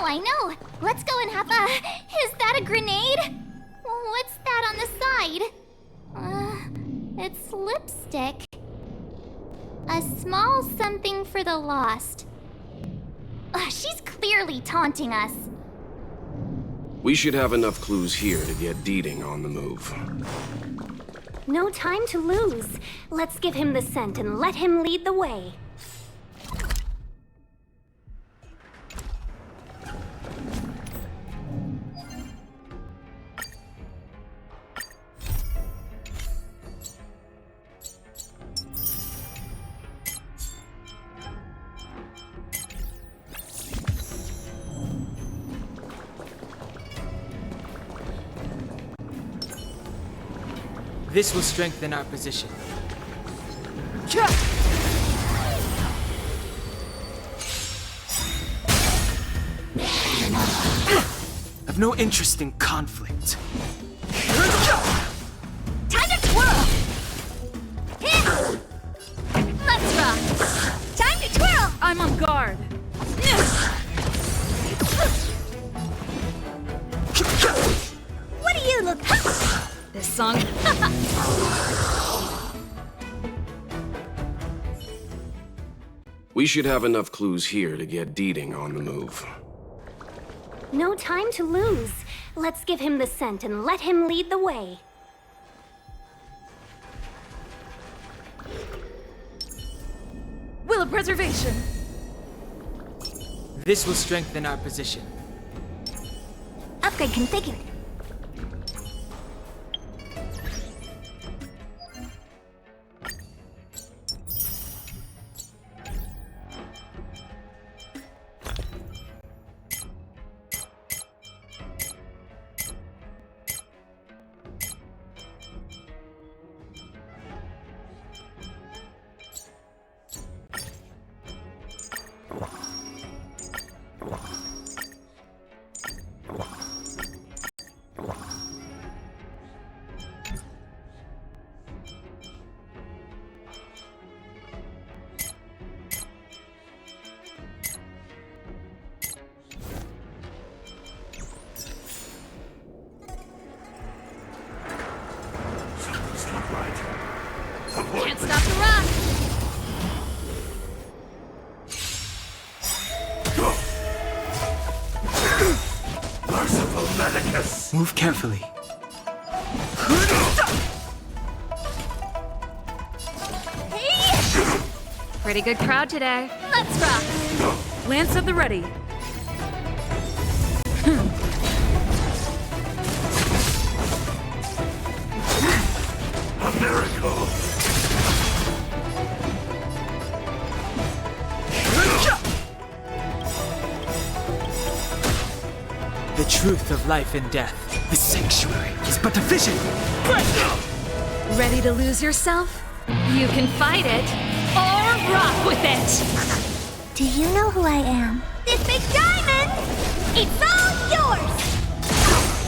I know. Let's go and have a... Is that a grenade? What's that on the side? It's lipstick. A small something for the lost. She's clearly taunting us. We should have enough clues here to get D-Tang on the move. No time to lose. Let's give him the scent and let him lead the way. This will strengthen our position. I've no interest in conflict. Time to twirl! Let's rock! Time to twirl! I'm on guard. What do you look... This song... We should have enough clues here to get Deeding on the move. No time to lose. Let's give him the scent and let him lead the way. Will of preservation. This will strengthen our position. Upgrade configured. Can't stop the rock. Merciful Medicus! Move carefully. Pretty good crowd today. Let's rock! Lance at the ready. A miracle! The truth of life and death. The sanctuary is but a vision. Ready to lose yourself? You can fight it or rock with it. Do you know who I am? This big diamond! It's all yours!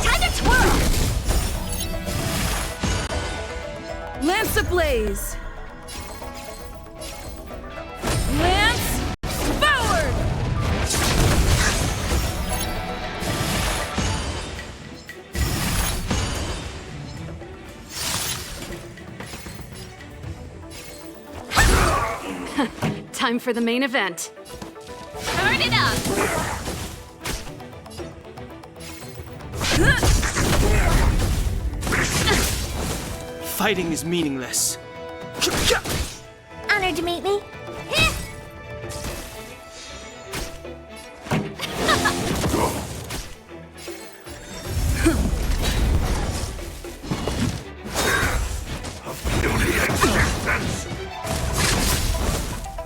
Time to twirl! Lance ablaze. Lance forward. Time for the main event. Turn it up! Fighting is meaningless. Honored to meet me.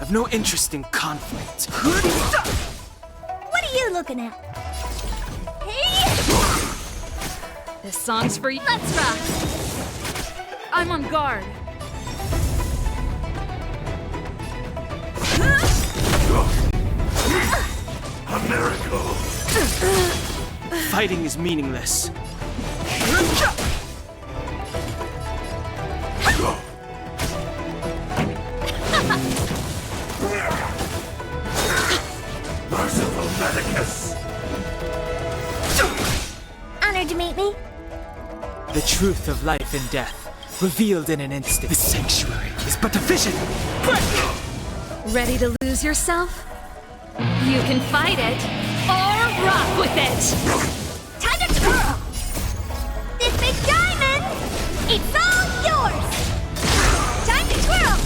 I've no interest in conflict. What are you looking at? This song's for you. Let's rock! I'm on guard. A miracle! Fighting is meaningless. Merciful Medicus! Honored to meet me. The truth of life and death, revealed in an instant. The sanctuary is but a vision. Ready to lose yourself? You can fight it or rock with it. Time to twirl! This big diamond! It's all yours! Time to twirl!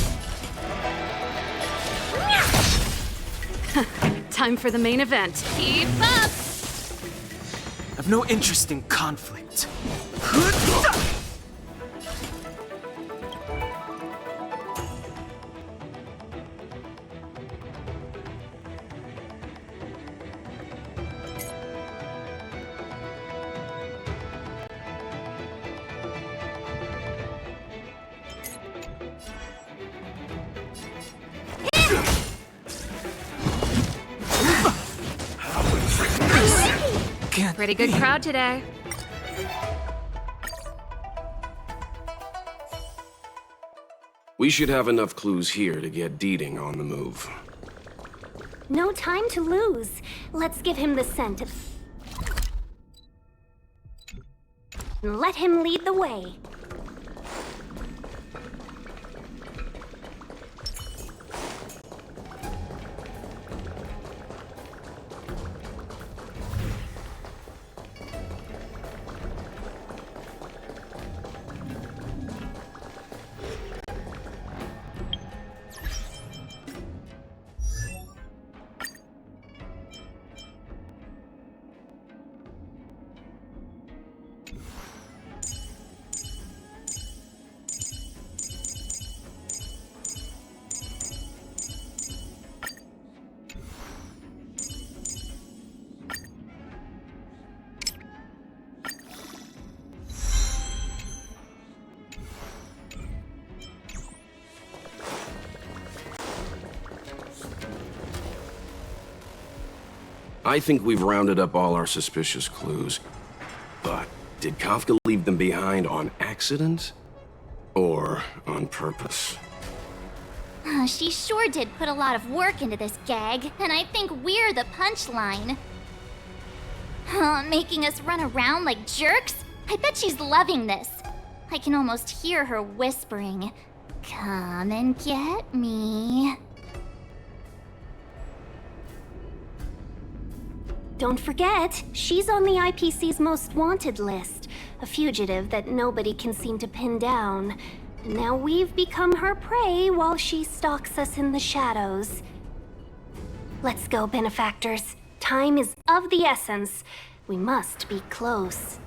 Time for the main event. Keep up! I've no interest in conflict. Pretty good crowd today. We should have enough clues here to get Deeding on the move. No time to lose. Let's give him the scent. Let him lead the way. I think we've rounded up all our suspicious clues. But did Kafka leave them behind on accident? Or on purpose? She sure did put a lot of work into this gag, and I think we're the punchline. Making us run around like jerks? I bet she's loving this. I can almost hear her whispering, "Come and get me." Don't forget, she's on the IPC's most wanted list. A fugitive that nobody can seem to pin down. Now we've become her prey while she stalks us in the shadows. Let's go, benefactors. Time is of the essence. We must be close.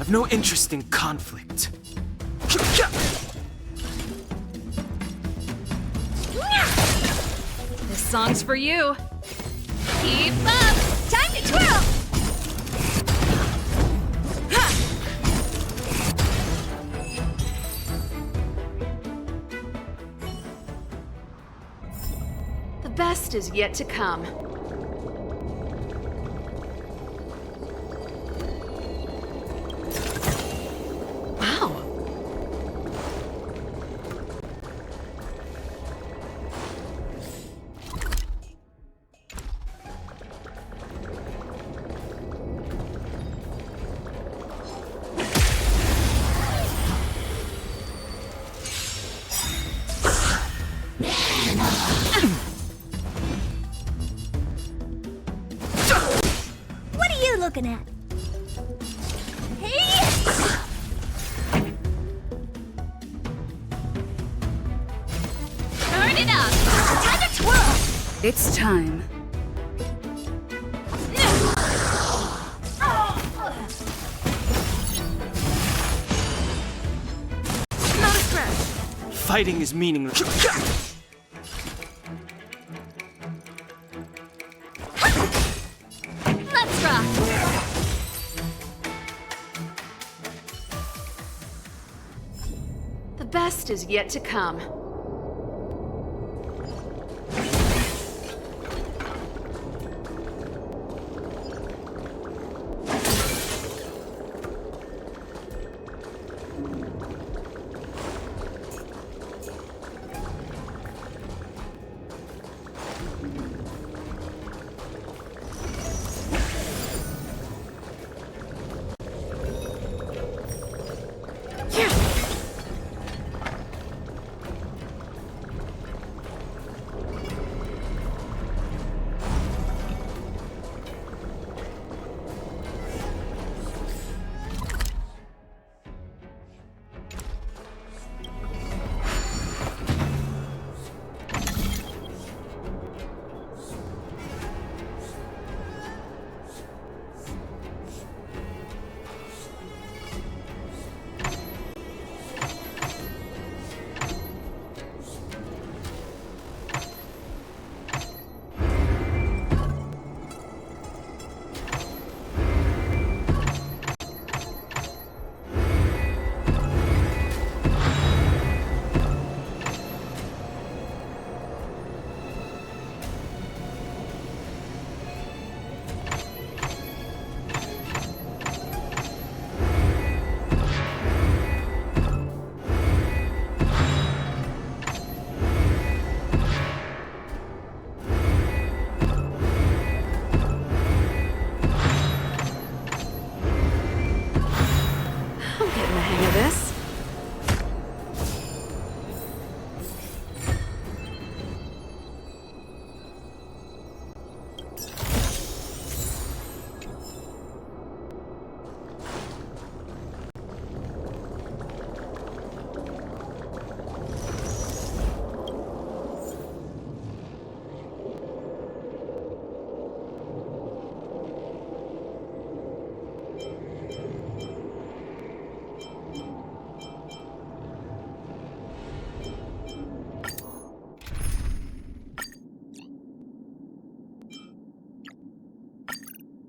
I've no interest in conflict. This song's for you. Keep up! Time to twirl! The best is yet to come. Looking at. Hey! Turn it up! Time to twirl! It's time. Not a scratch. Fighting is meaningless. Let's rock! The best is yet to come. for this.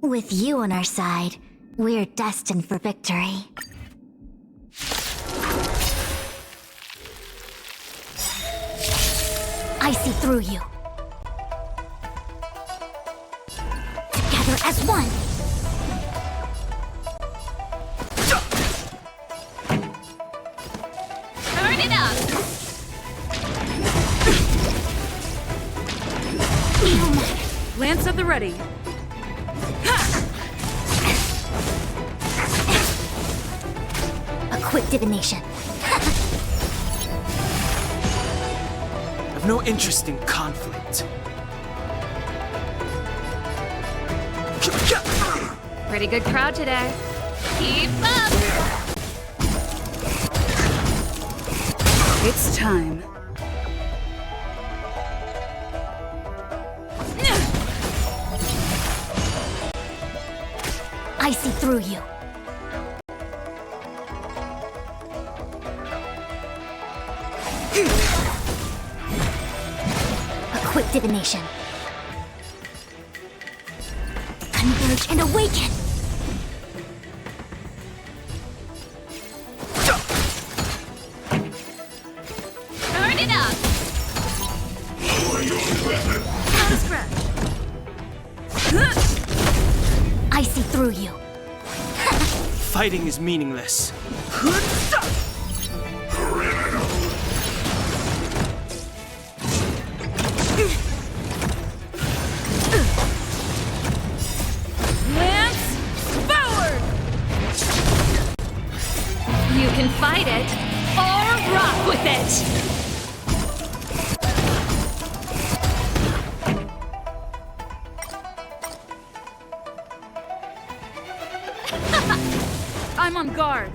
With you on our side, we're destined for victory. I see through you. Together as one. Turn it up! Lance at the ready. A quick divination. I've no interest in conflict. Pretty good crowd today. Keep up! It's time. I see through you. A quick divination. Converge and awaken! Turn it up! Not a scratch. I see through you. Fighting is meaningless. Lance, forward! You can fight it, or rock with it! I'm on guard.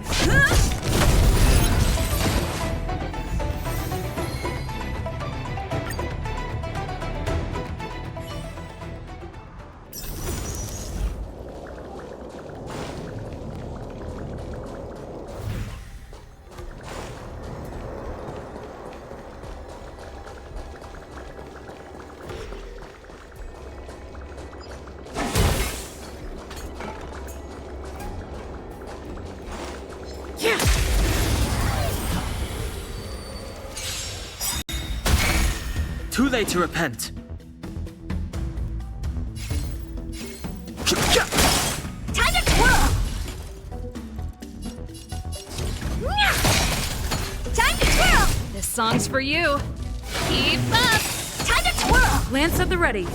Too late to repent. Time to twirl! Time to twirl! This song's for you. Keep up! Time to twirl! Lance at the ready.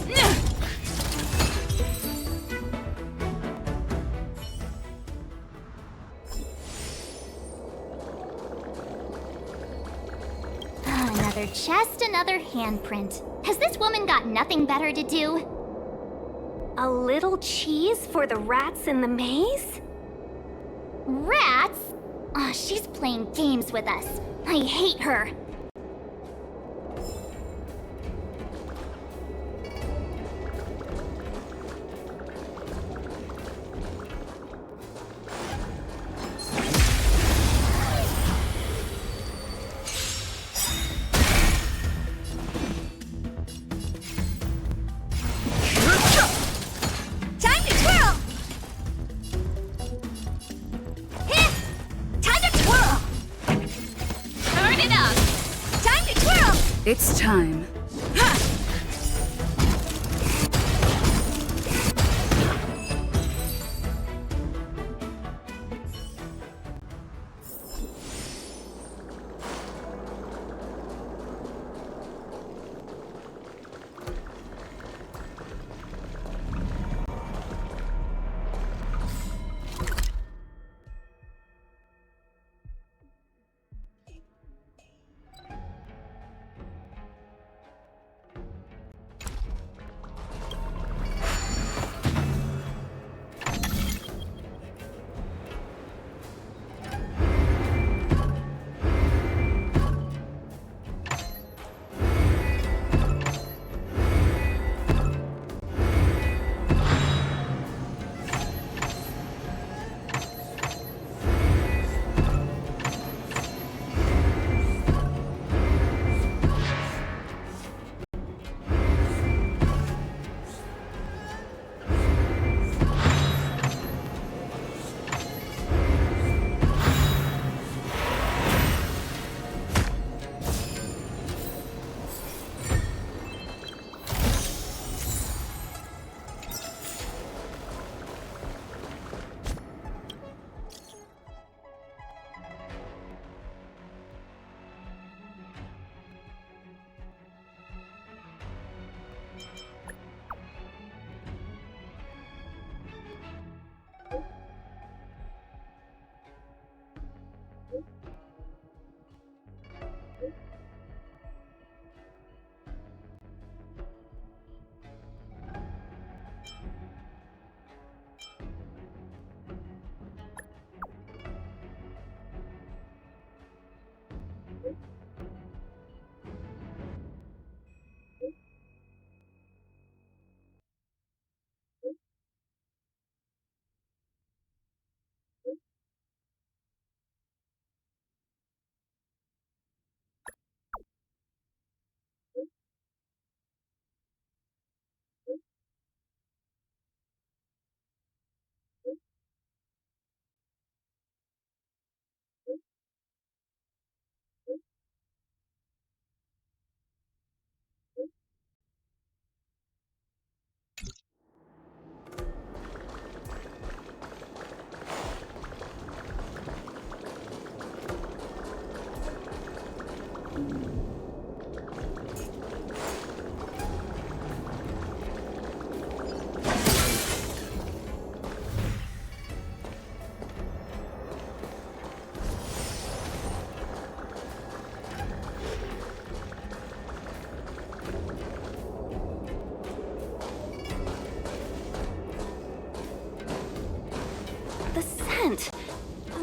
Another chest, another handprint. Has this woman got nothing better to do? A little cheese for the rats in the maze? Rats? Oh, she's playing games with us. I hate her. Time to twirl! Time to twirl! Turn it up! Time to twirl! It's time.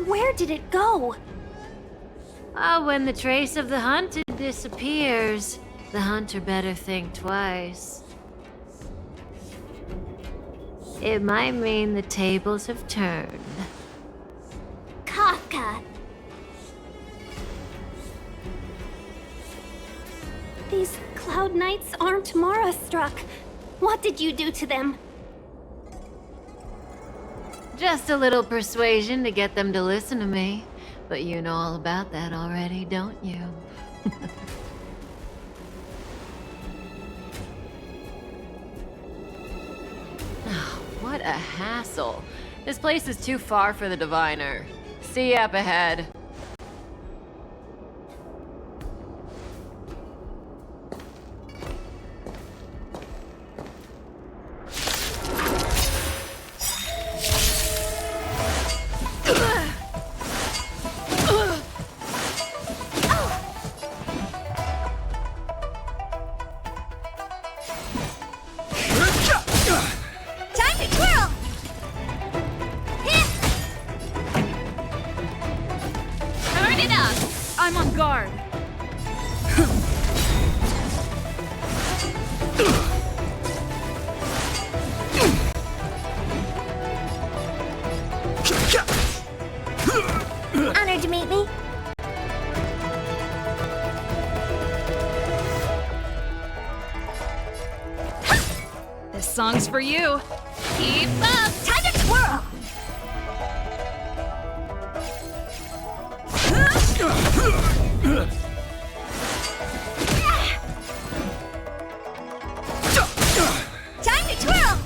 Where did it go? When the trace of the hunted disappears, the hunter better think twice. It might mean the tables have turned. Kafka! These Cloud Knights aren't Mara-struck. What did you do to them? Just a little persuasion to get them to listen to me. But you know all about that already, don't you? Oh, what a hassle. This place is too far for the diviner. See you up ahead. I'm on guard. Honored to meet me. This song's for you. Keep up! Time to twirl! Time to twirl!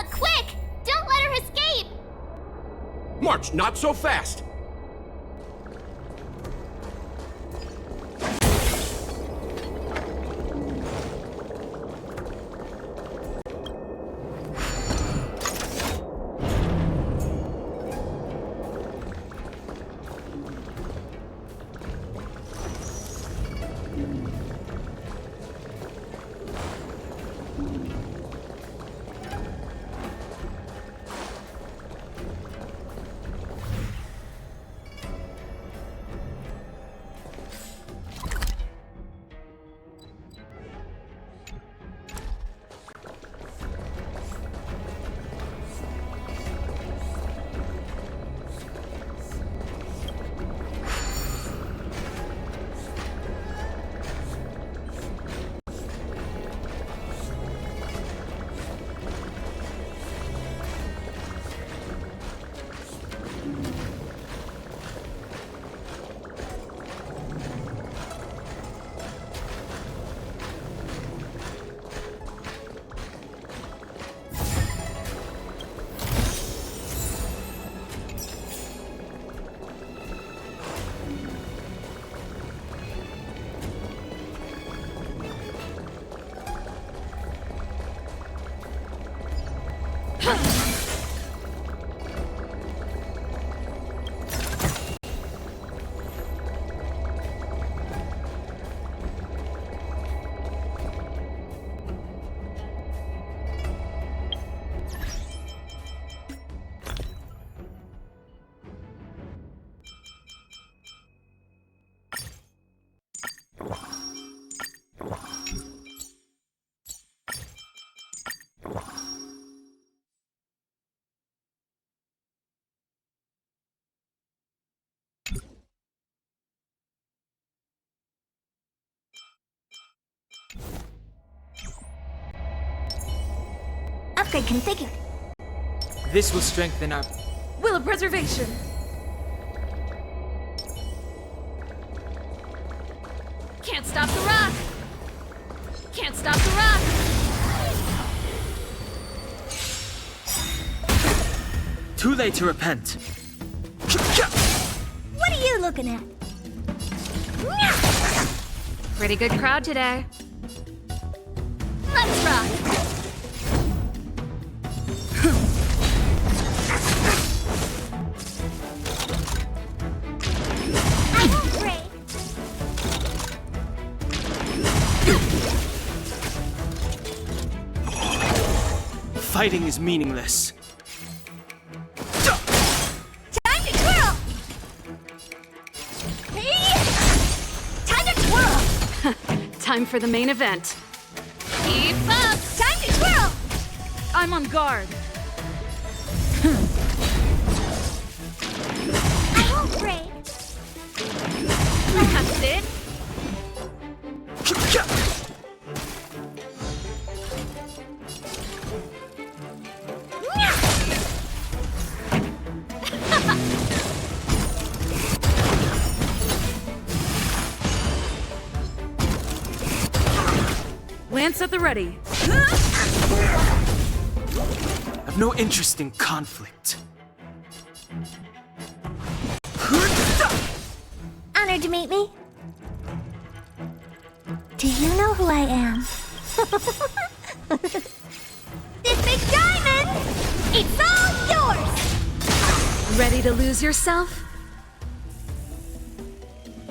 Quick! Don't let her escape! March, not so fast! Upgrade configured. This will strengthen our... Will of preservation. Can't stop the rock. Can't stop the rock. Too late to repent. What are you looking at? Pretty good crowd today. Let's rock. I won't break. Fighting is meaningless. Time to twirl! Hey! Time to twirl! Time for the main event. Keep up! Time to twirl! I'm on guard. I won't break. That's it. Lance at the ready. I've no interest in conflict. Honored to meet me. Do you know who I am? This big diamond! It's all yours! Ready to lose yourself?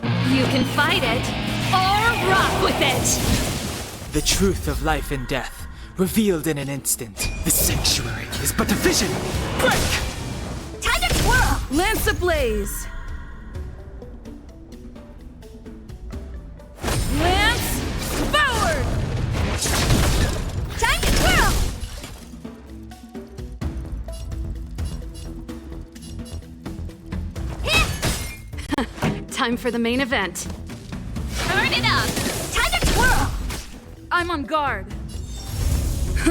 You can fight it or rock with it! The truth of life and death, revealed in an instant. The sanctuary is but a vision. Break! Time to twirl! Lance ablaze! Lance forward! Time to twirl! Time for the main event. Turn it up! Time to twirl! I'm on guard. I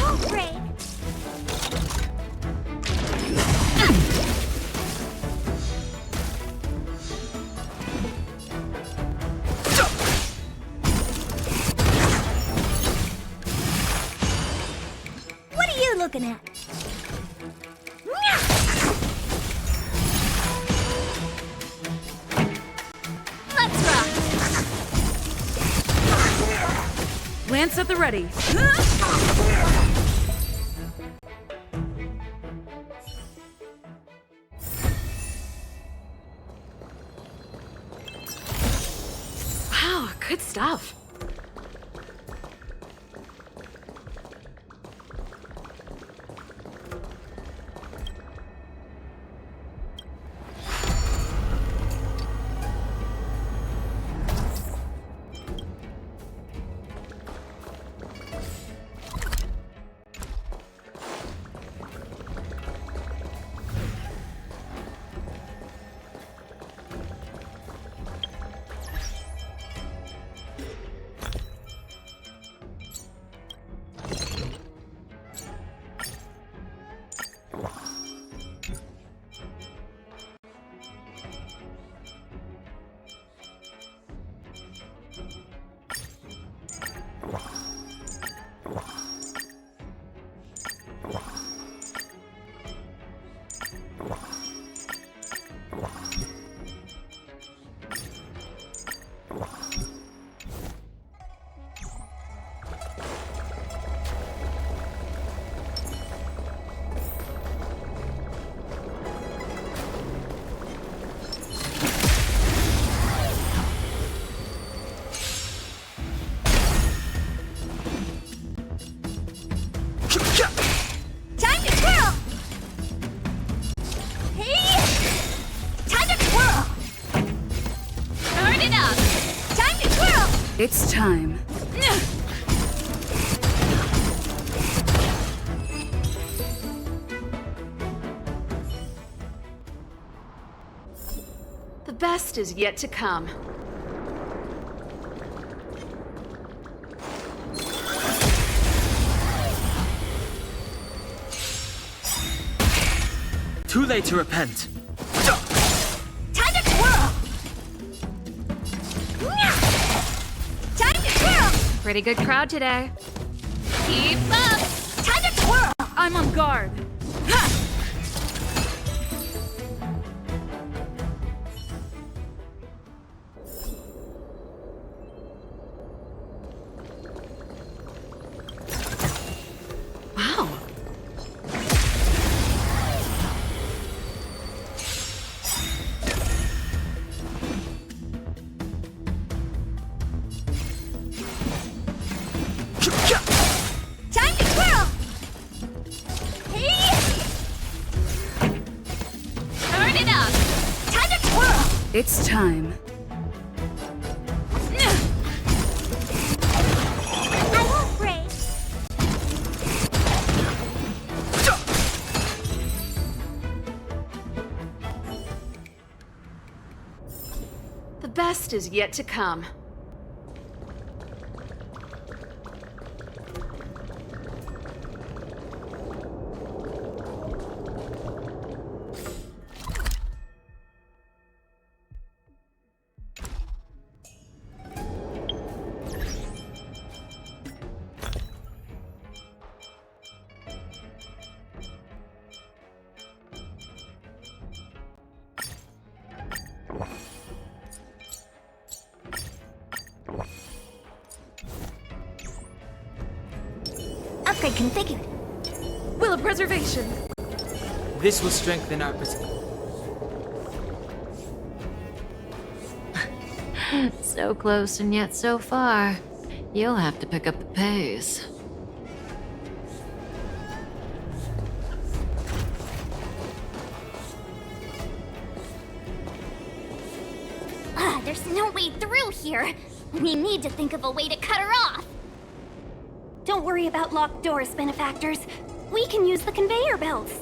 won't break. What are you looking at? Let's rock! Lance at the ready. Wow, good stuff. Time to twirl! Hey! Time to twirl! Turn it up! Time to twirl! It's time. The best is yet to come. Too late to repent. Time to twirl! Time to twirl! Pretty good crowd today. Keep up! Time to twirl! I'm on guard. Wow. It's time. I won't break. The best is yet to come. Upgrade configured. Will of preservation. This will strengthen our position. So close and yet so far. You'll have to pick up the pace. There's no way through here. We need to think of a way to cut her off. Don't worry about locked doors, benefactors. We can use the conveyor belts.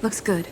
Looks good.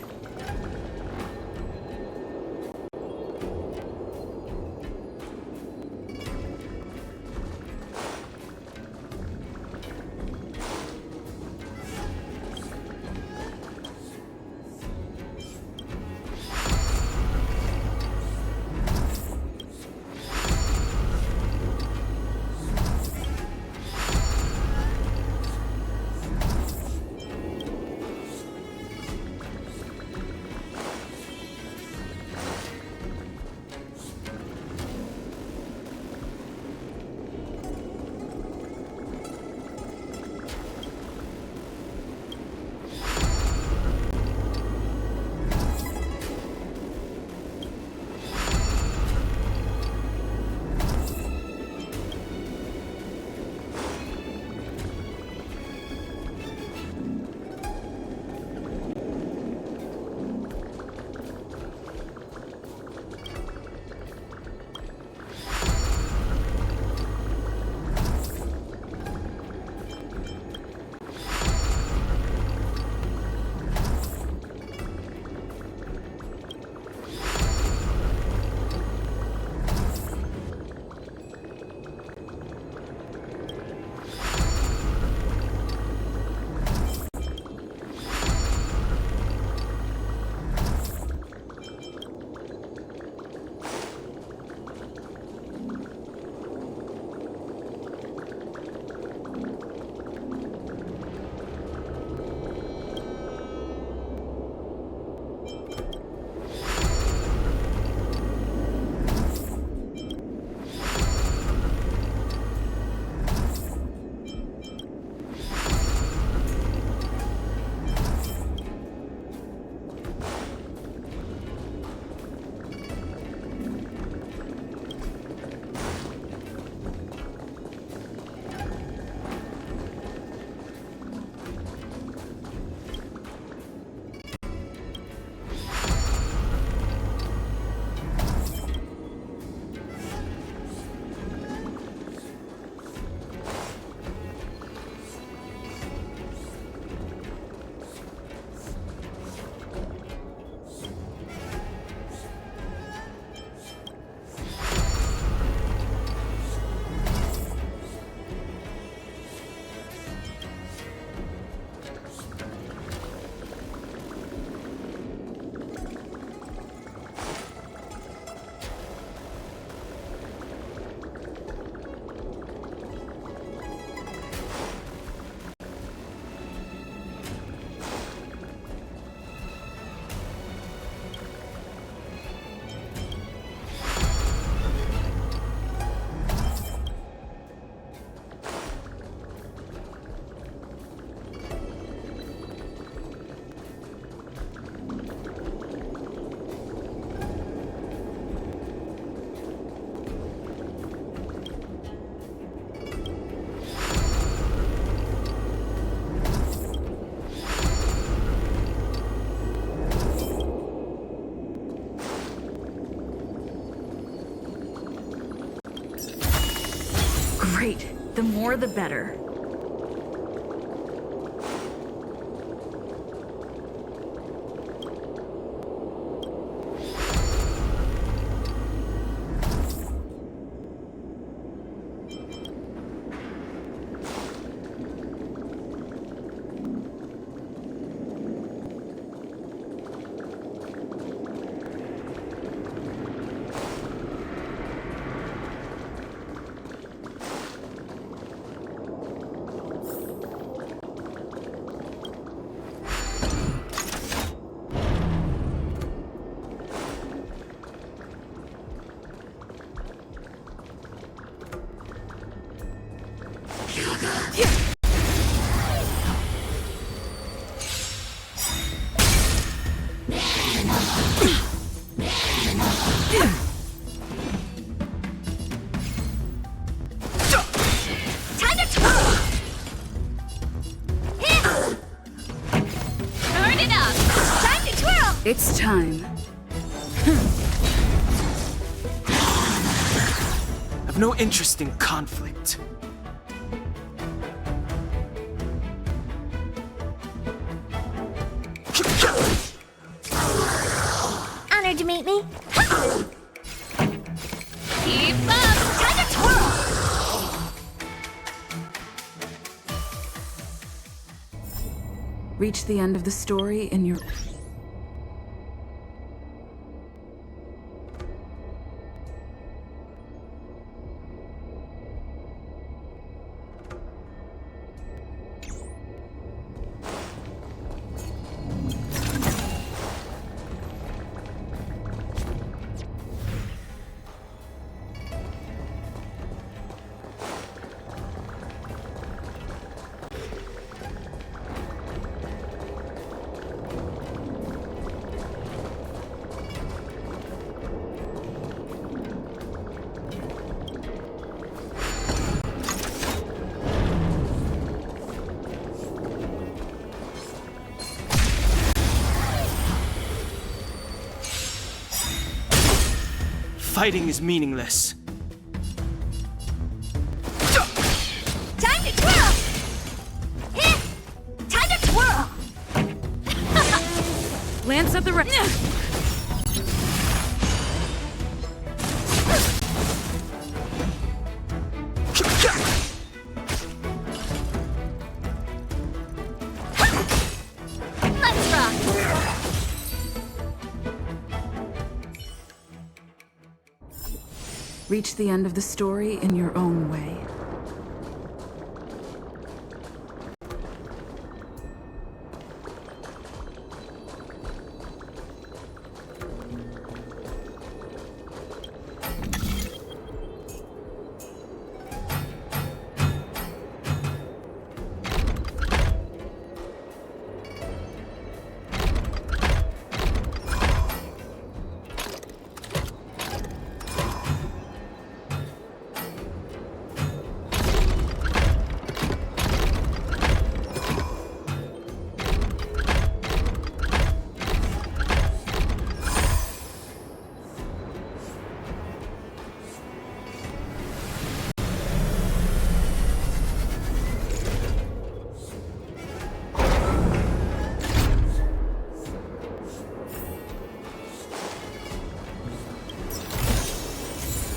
Great. The more the better. It's time. I've no interest in conflict. Honored to meet me. Keep up! Time to twirl! Reach the end of the story in your... Fighting is meaningless. Time to twirl! Hit! Time to twirl! Lance of the right. Let's rock! Reach the end of the story in your own way.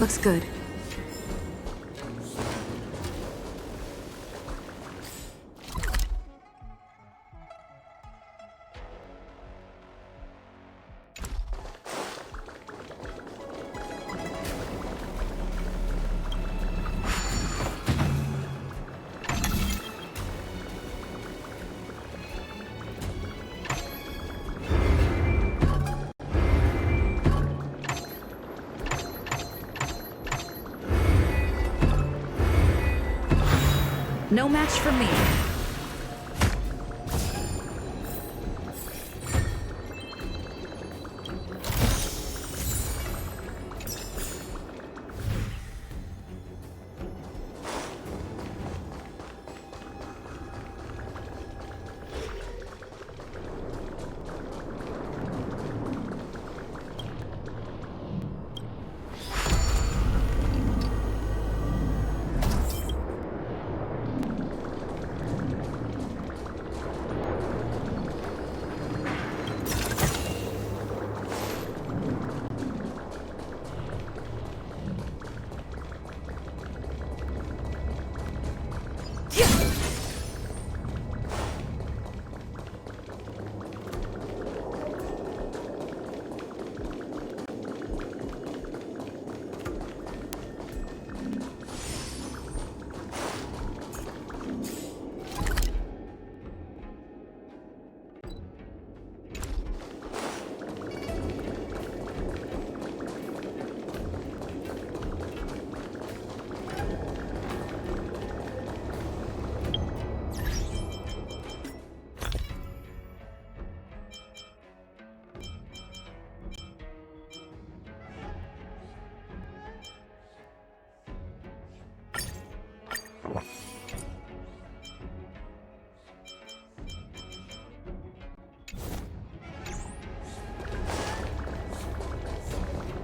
Looks good. No match for me.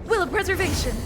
Will of preservation.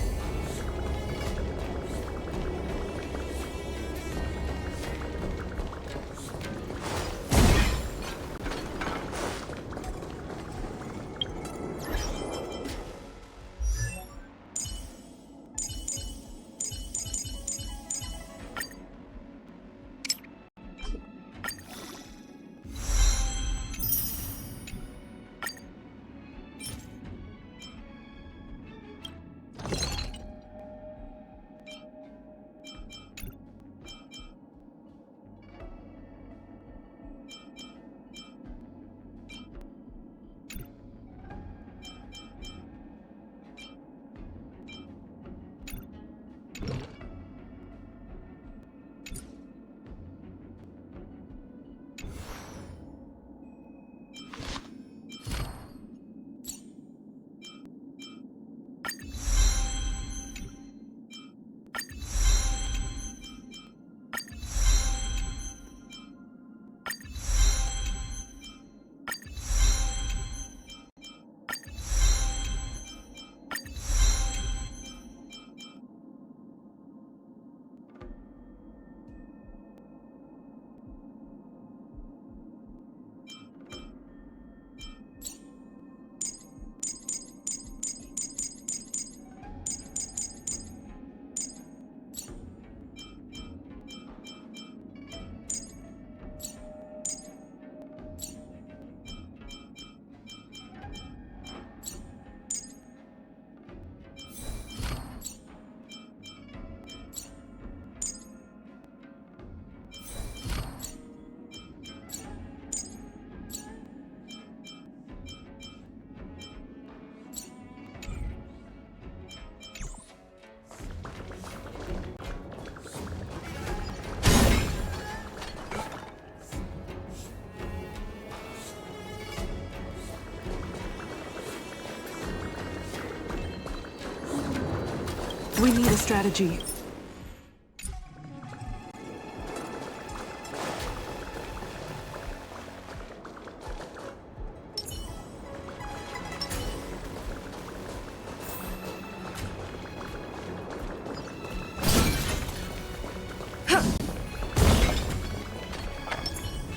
We need a strategy.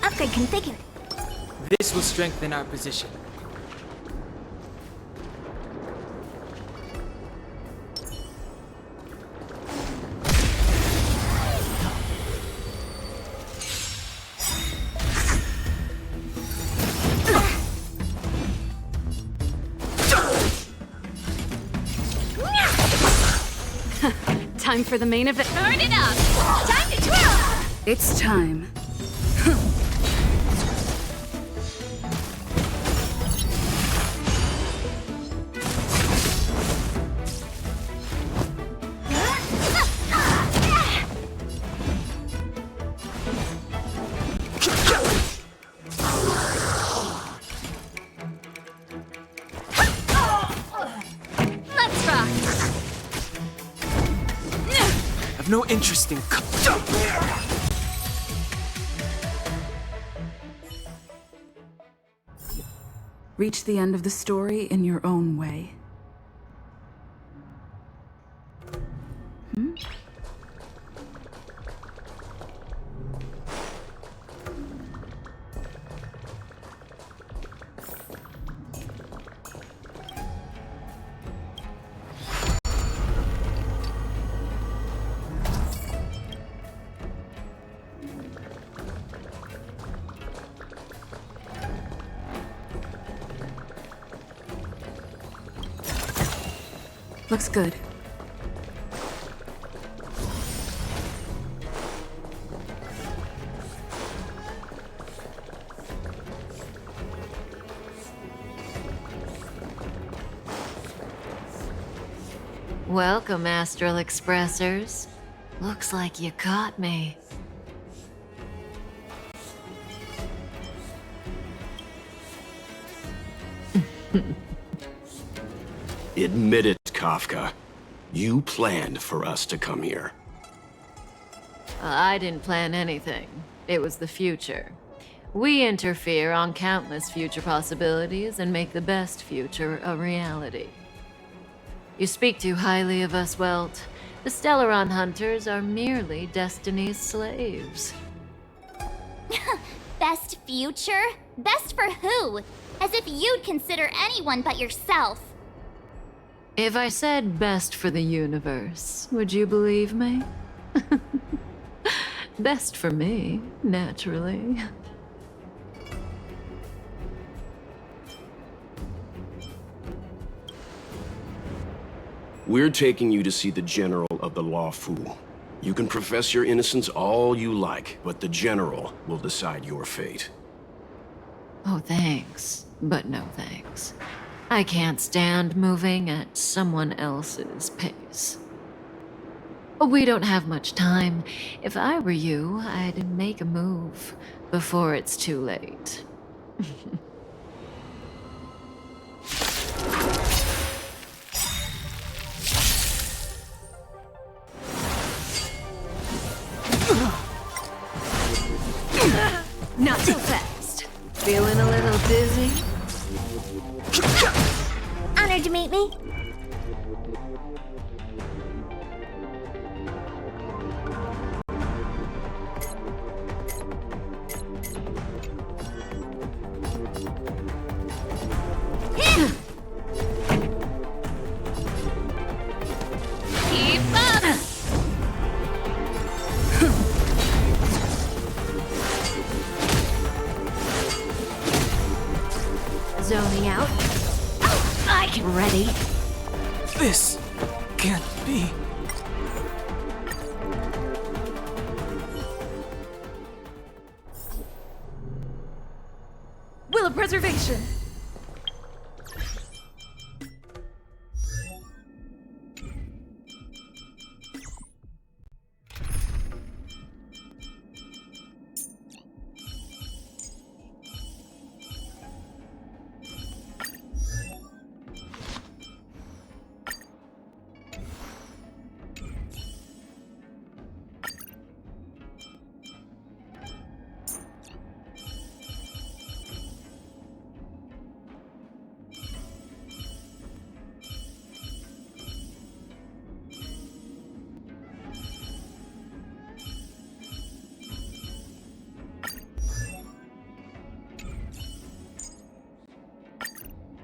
Upgrade configured. This will strengthen our position. Time for the main event. Turn it up! Time to twirl! It's time. Let's rock! I've no interest in Reach the end of the story in your own way. Looks good. Welcome, Astral Expressors. Looks like you caught me. Admit it, Kafka. You planned for us to come here. I didn't plan anything. It was the future. We interfere on countless future possibilities and make the best future a reality. You speak too highly of us, Welt. The Stellaron Hunters are merely Destiny's slaves. Best future? Best for who? As if you'd consider anyone but yourself. If I said best for the universe, would you believe me? Best for me, naturally. We're taking you to see the General of the Law Fu. You can profess your innocence all you like, but the General will decide your fate. Oh, thanks, but no thanks. I can't stand moving at someone else's pace. We don't have much time. If I were you, I'd make a move before it's too late. Not so fast. Feeling a little dizzy? Honored to meet me. Keep up! Zoning out. I can ready. This can't be. Will of preservation.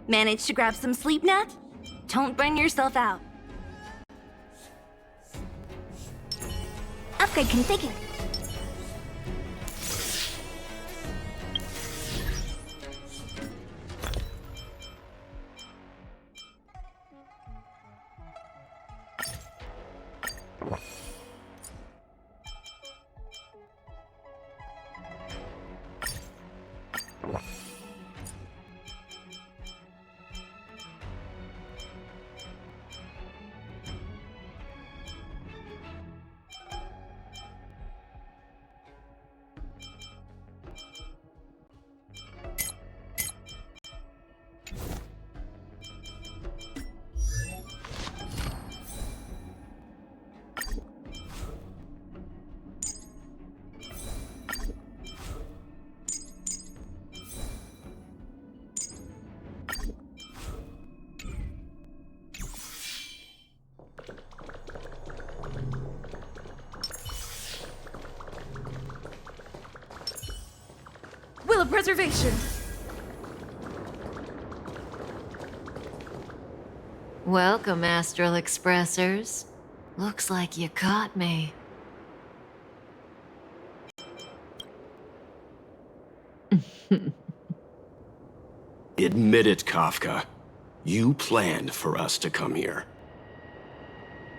Managed to grab some sleep, Nat? Don't burn yourself out. Upgrade configured. Will of preservation. Welcome, Astral Expressors. Looks like you caught me. Admit it, Kafka. You planned for us to come here.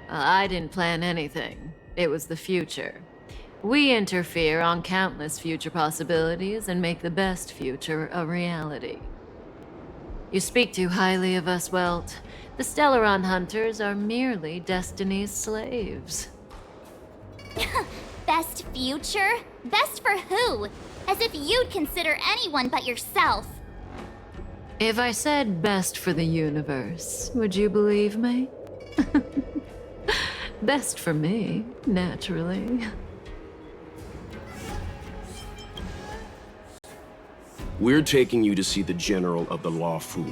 I didn't plan anything. It was the future. We interfere on countless future possibilities and make the best future a reality. You speak too highly of us, Welt. The Stellaron Hunters are merely Destiny's slaves. Best future? Best for who? As if you'd consider anyone but yourself. If I said best for the universe, would you believe me? Best for me, naturally. We're taking you to see the General of the Law Fu.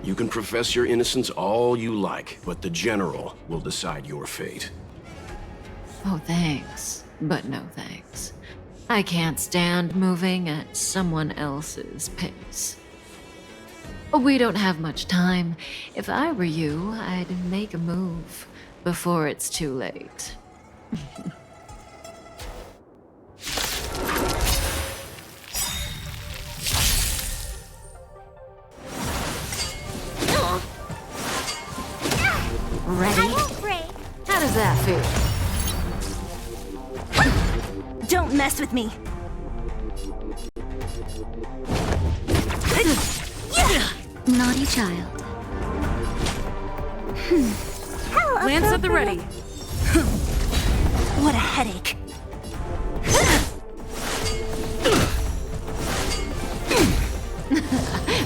You can profess your innocence all you like, but the General will decide your fate. Oh, thanks. But no thanks. I can't stand moving at someone else's pace. We don't have much time. If I were you, I'd make a move before it's too late. Ready? I won't break. How does that feel? Don't mess with me. Naughty child. Lance at the ready. What a headache.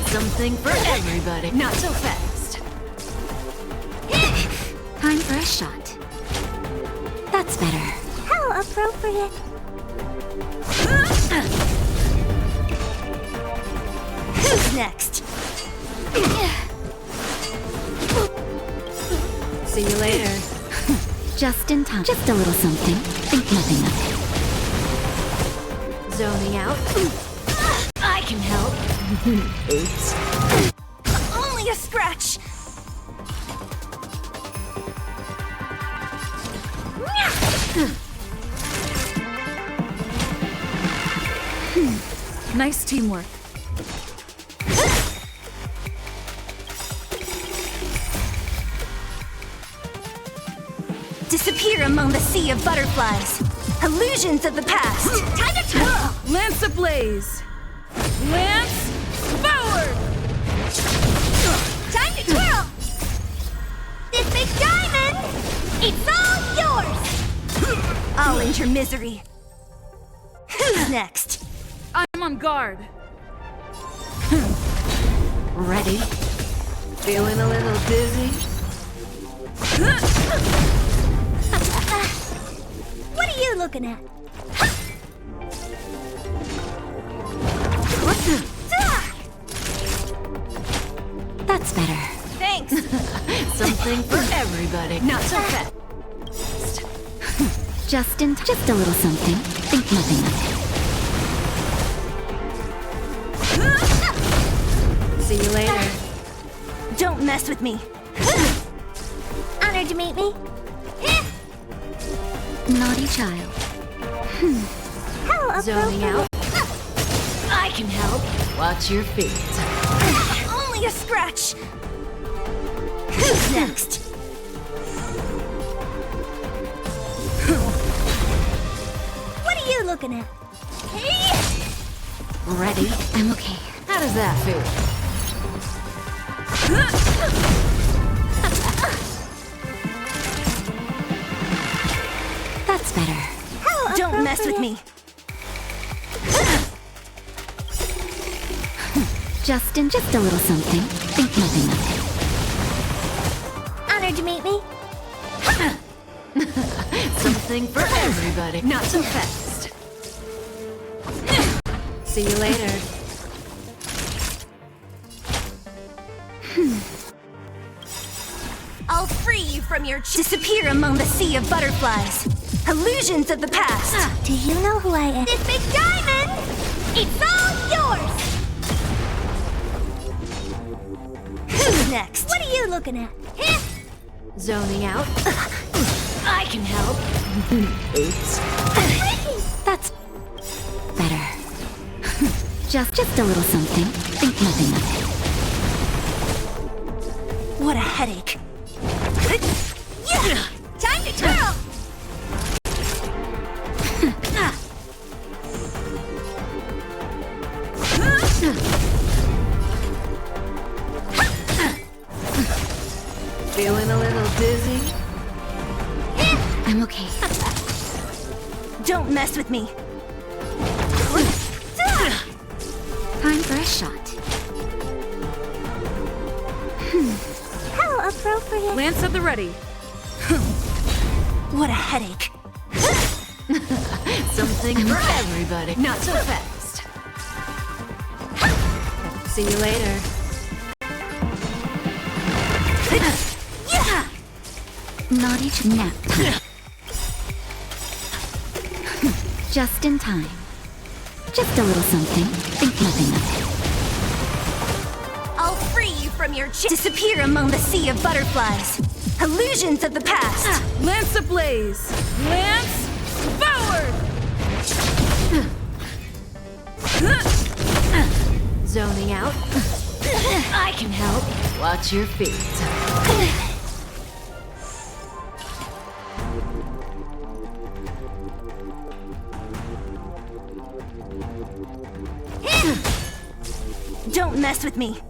Something for everybody. Not so fast. Time for a shot. That's better. How appropriate. Who's next? See you later. Just in time. Just a little something. Think nothing of Zoning out. I can help. Oops. Only a scratch. Nice teamwork. Disappear among the sea of butterflies. Illusions of the past. Time to twirl. Lance ablaze. Lance forward. Time to twirl. This big diamond, it's all yours. I'll end your misery. Who's next? I'm on guard. Ready? Feeling a little dizzy? What are you looking at? That's better. Thanks. Something for everybody. Not so fast. Just a little something. Think nothing of See you later. Don't mess with me. Honored to meet me. Naughty child. How Zoning appropriate. out. I can help. Watch your feet. Only a scratch. Who's next? What are you looking at? Ready? I'm okay. How does that feel? That's better. Don't mess with me. Just a little something. Think nothing of Honored to meet me. Something for everybody. Not so fast. See you later. I'll free you from your disappear among the sea of butterflies. Illusions of the past. Do you know who I am? This big diamond, it's all yours. Who's next? What are you looking at? Zoning out. I can help. Oops. That's better. Just a little something. Think nothing of What a headache. Time to twirl. Feeling a little dizzy? I'm okay. Don't mess with me. Time for a shot. How appropriate. Lance at the ready. What a headache. Something for everybody. Not so fast. See you later. Naughty to nap time. Just in time. Just a little something. Think nothing of it. I'll free you from your disappear among the sea of butterflies. Illusions of the past. Lance ablaze! Lance forward! Zoning out. I can help. Watch your feet. Don't mess with me.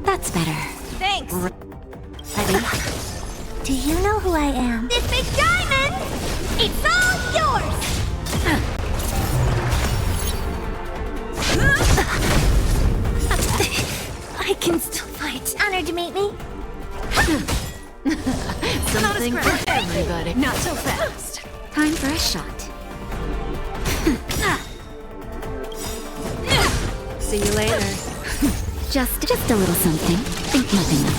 That's better. Thanks. Ready? Do you know who I am? This big diamond! It's all yours! I can still fight. Honored to meet me. Something for everybody. Not so fast. Time for a shot. See you later. Just a little something. Think nothing of it.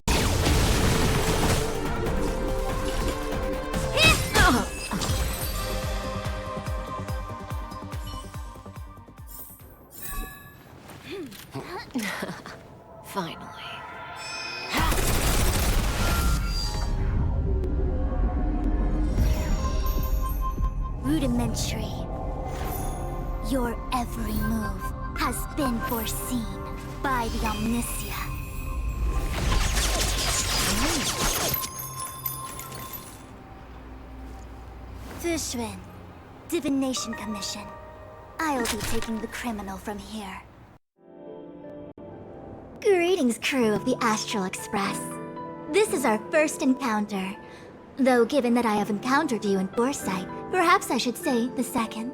Finally. Rudimentary. Your every move has been foreseen by the Omniscia. Fushun, Divination Commission. I'll be taking the criminal from here. Greetings, crew of the Astral Express. This is our first encounter. Though given that I have encountered you in foresight, perhaps I should say the second.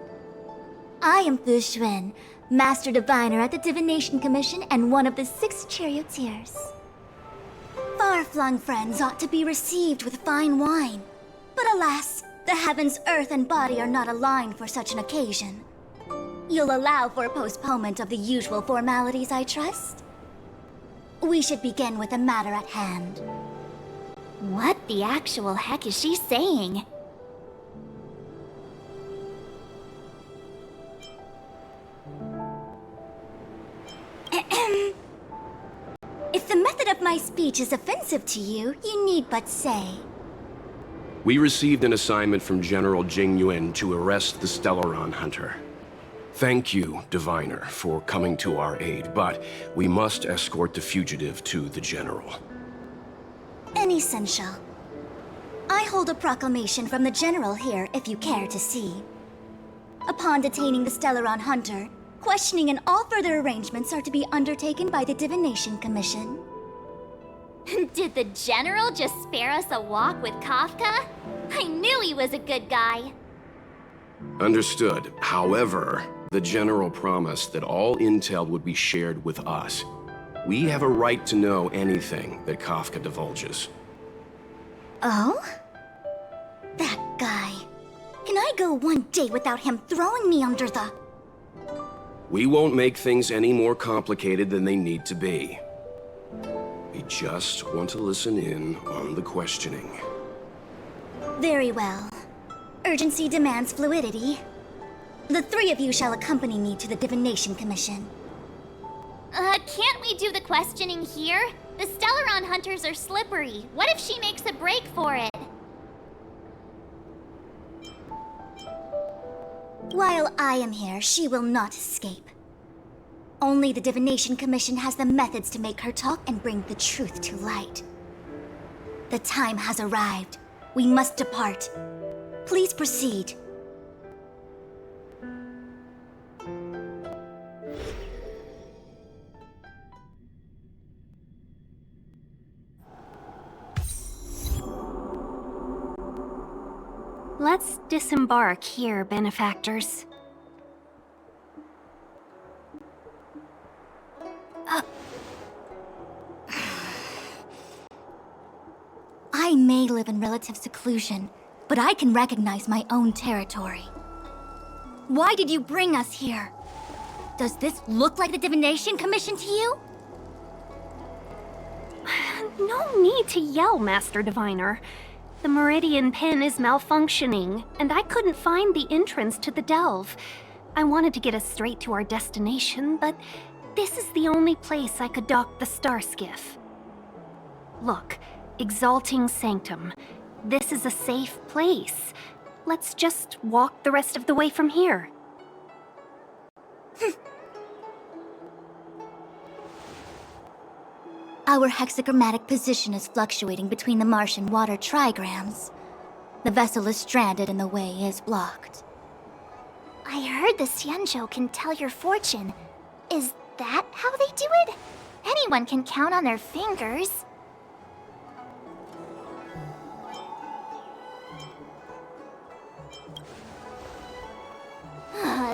I am Fushun, Master Diviner at the Divination Commission and one of the 6 charioteers. Far-flung friends ought to be received with fine wine. But alas, the heavens, earth, and body are not aligned for such an occasion. You'll allow for a postponement of the usual formalities, I trust? We should begin with the matter at hand. What the actual heck is she saying? If the method of my speech is offensive to you, you need but say. We received an assignment from General Jing Yuan to arrest the Stellaron Hunter. Thank you, Diviner, for coming to our aid, but we must escort the fugitive to the General. Essential. I hold a proclamation from the General here, if you care to see. Upon detaining the Stellaron Hunter, questioning and all further arrangements are to be undertaken by the Divination Commission. Did the General just spare us a walk with Kafka? I knew he was a good guy. Understood. However, the General promised that all intel would be shared with us. We have a right to know anything that Kafka divulges. Oh? That guy. Can I go one day without him throwing me under the... We won't make things any more complicated than they need to be. We just want to listen in on the questioning. Very well. Urgency demands fluidity. The 3 of you shall accompany me to the Divination Commission. Can't we do the questioning here? The Stellaron hunters are slippery. What if she makes a break for it? While I am here, she will not escape. Only the Divination Commission has the methods to make her talk and bring the truth to light. The time has arrived. We must depart. Please proceed. Let's disembark here, benefactors. I may live in relative seclusion, but I can recognize my own territory. Why did you bring us here? Does this look like the Divination Commission to you? No need to yell, Master Diviner. The Meridian Pin is malfunctioning, and I couldn't find the entrance to the delve. I wanted to get us straight to our destination, but this is the only place I could dock the star skiff. Look, Exalting Sanctum. This is a safe place. Let's just walk the rest of the way from here. Our hexagrammatic position is fluctuating between the marsh and water trigrams. The vessel is stranded and the way is blocked. I heard the Xianzhou can tell your fortune. Is that how they do it? Anyone can count on their fingers.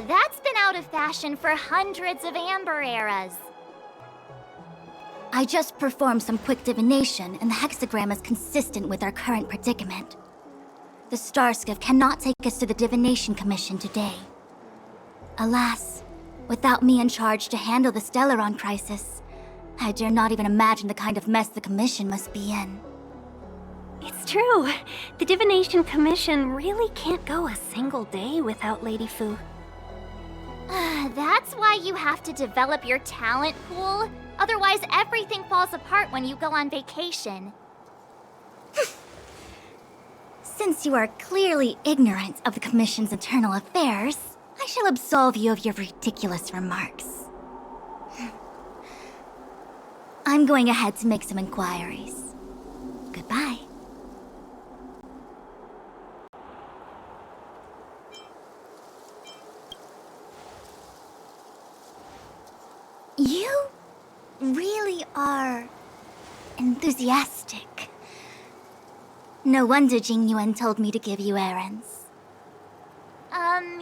That's been out of fashion for hundreds of Amber eras. I just performed some quick divination, and the hexagram is consistent with our current predicament. The star skiff cannot take us to the Divination Commission today. Alas, without me in charge to handle the Stellaron crisis, I dare not even imagine the kind of mess the Commission must be in. It's true. The Divination Commission really can't go a single day without Lady Fu. That's why you have to develop your talent pool. Otherwise, everything falls apart when you go on vacation. Since you are clearly ignorant of the Commission's internal affairs, I shall absolve you of your ridiculous remarks. I'm going ahead to make some inquiries. Goodbye. You really are enthusiastic. No wonder Jing Yuan told me to give you errands.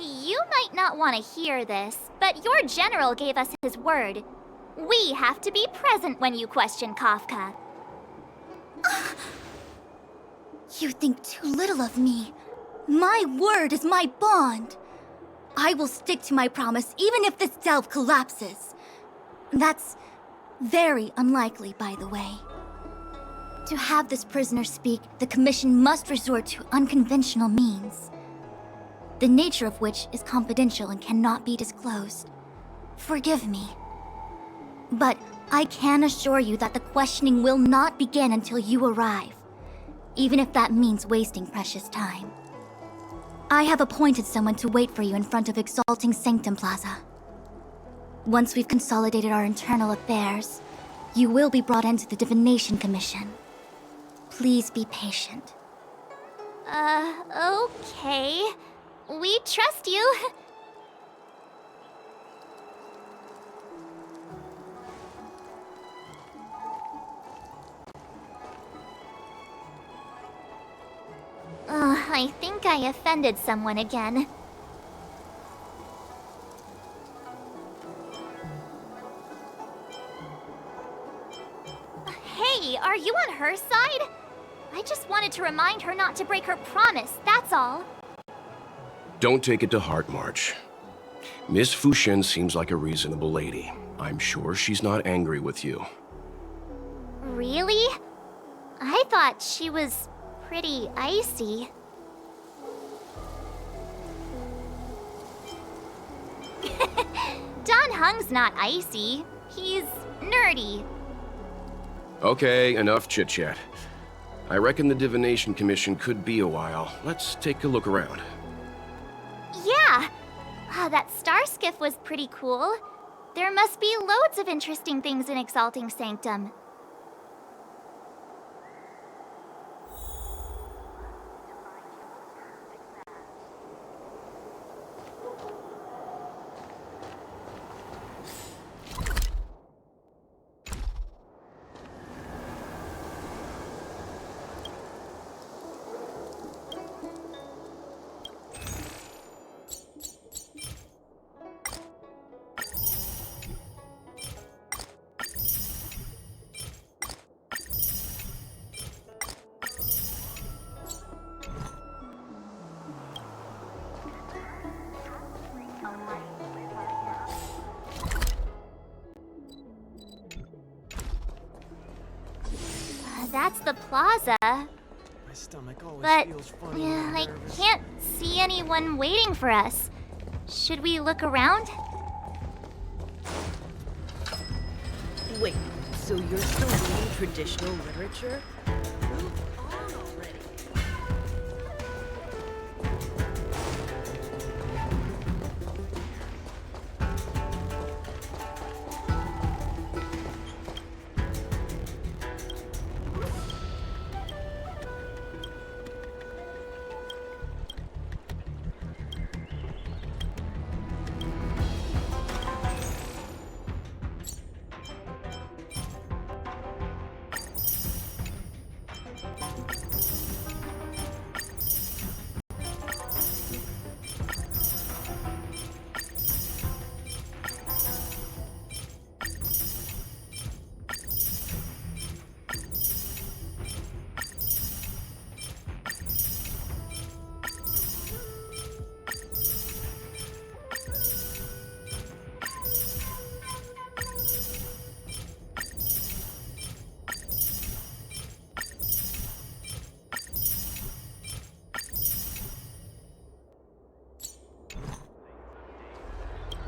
You might not want to hear this, but your general gave us his word. We have to be present when you question Kafka. You think too little of me. My word is my bond. I will stick to my promise even if this delve collapses. That's very unlikely, by the way. To have this prisoner speak, the Commission must resort to unconventional means, the nature of which is confidential and cannot be disclosed. Forgive me. But I can assure you that the questioning will not begin until you arrive, even if that means wasting precious time. I have appointed someone to wait for you in front of Exalting Sanctum Plaza. Once we've consolidated our internal affairs, you will be brought into the Divination Commission. Please be patient. Okay. We trust you. I think I offended someone again. Hey, are you on her side? I just wanted to remind her not to break her promise, that's all. Don't take it to heart, March. Miss Fuxian seems like a reasonable lady. I'm sure she's not angry with you. Really? I thought she was pretty icy. Don Hung's not icy. He's nerdy. Okay, enough chit-chat. I reckon the Divination Commission could be a while. Let's take a look around. Yeah! That star skiff was pretty cool. There must be loads of interesting things in Exalting Sanctum. That's the plaza. My stomach always But feels funny. I can't see anyone waiting for us. Should we look around? Wait, so you're still reading traditional literature? Move on already.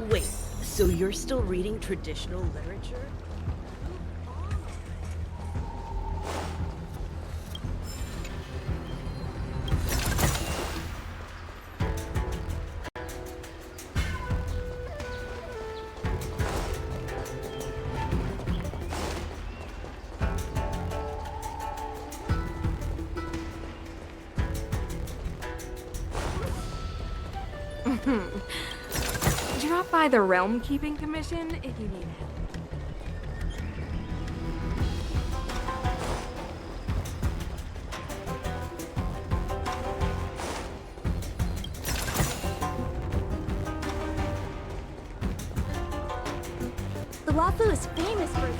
Wait, so you're still reading traditional literature? Drop by the Realm Keeping Commission if you need help. The Wafu is famous for its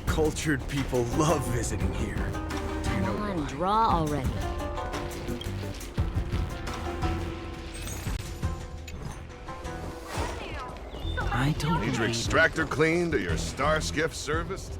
Cultured people love visiting here. Do you know Come on, why? draw already. I don't Need your extractor cleaned or your star skiff serviced?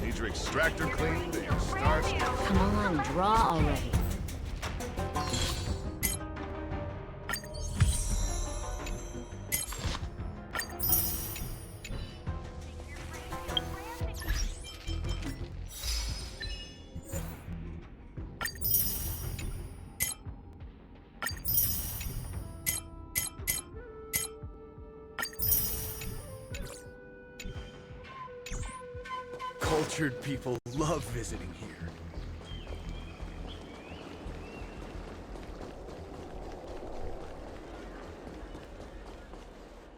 Need your extractor cleaned or your star skiff? Come on, draw already. Cultured people love visiting here.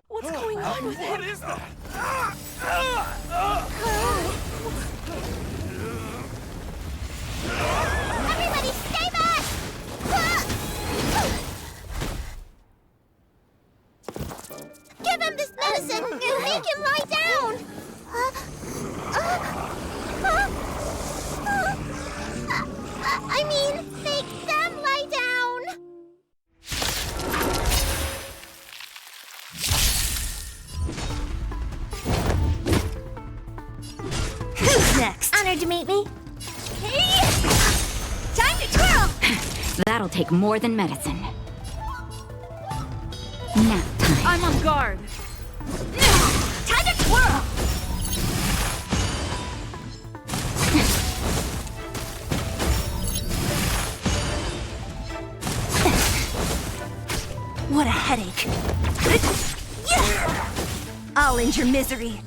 What's going on with him? What is that? Everybody stay back! Give him this medicine and make him lie down! I mean, make them lie down! Who's next? Honored to meet me. Time to twirl! That'll take more than medicine. Nap time. I'm on guard. Time to twirl! What a headache. I'll end your misery.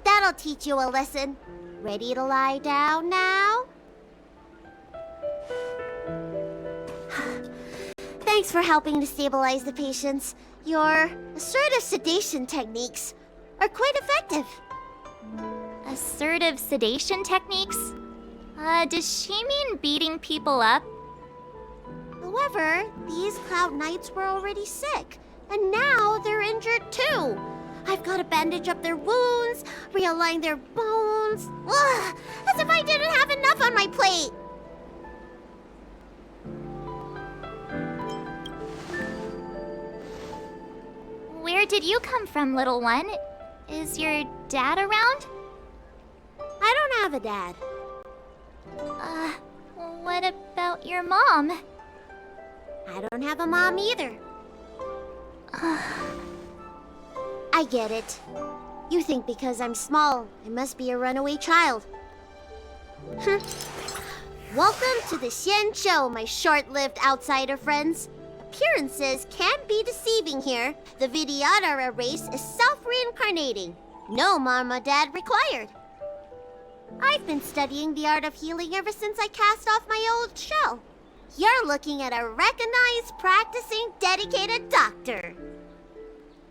That'll teach you a lesson. Ready to lie down now? Thanks for helping to stabilize the patients. Your assertive sedation techniques are quite effective. Assertive sedation techniques? Does she mean beating people up? However, these Cloud Knights were already sick, and now they're injured too. I've got to bandage up their wounds, realign their bones. Ugh, as if I didn't have enough on my plate. Where did you come from, little one? Is your dad around? I don't have a dad. What about your mom? I don't have a mom either. I get it. You think because I'm small, I must be a runaway child. Welcome to the Xian Show, my short-lived outsider friends. Appearances can be deceiving here. The Vidyadhara race is self-reincarnating. No mom or dad required. I've been studying the art of healing ever since I cast off my old shell. You're looking at a recognized, practicing, dedicated doctor.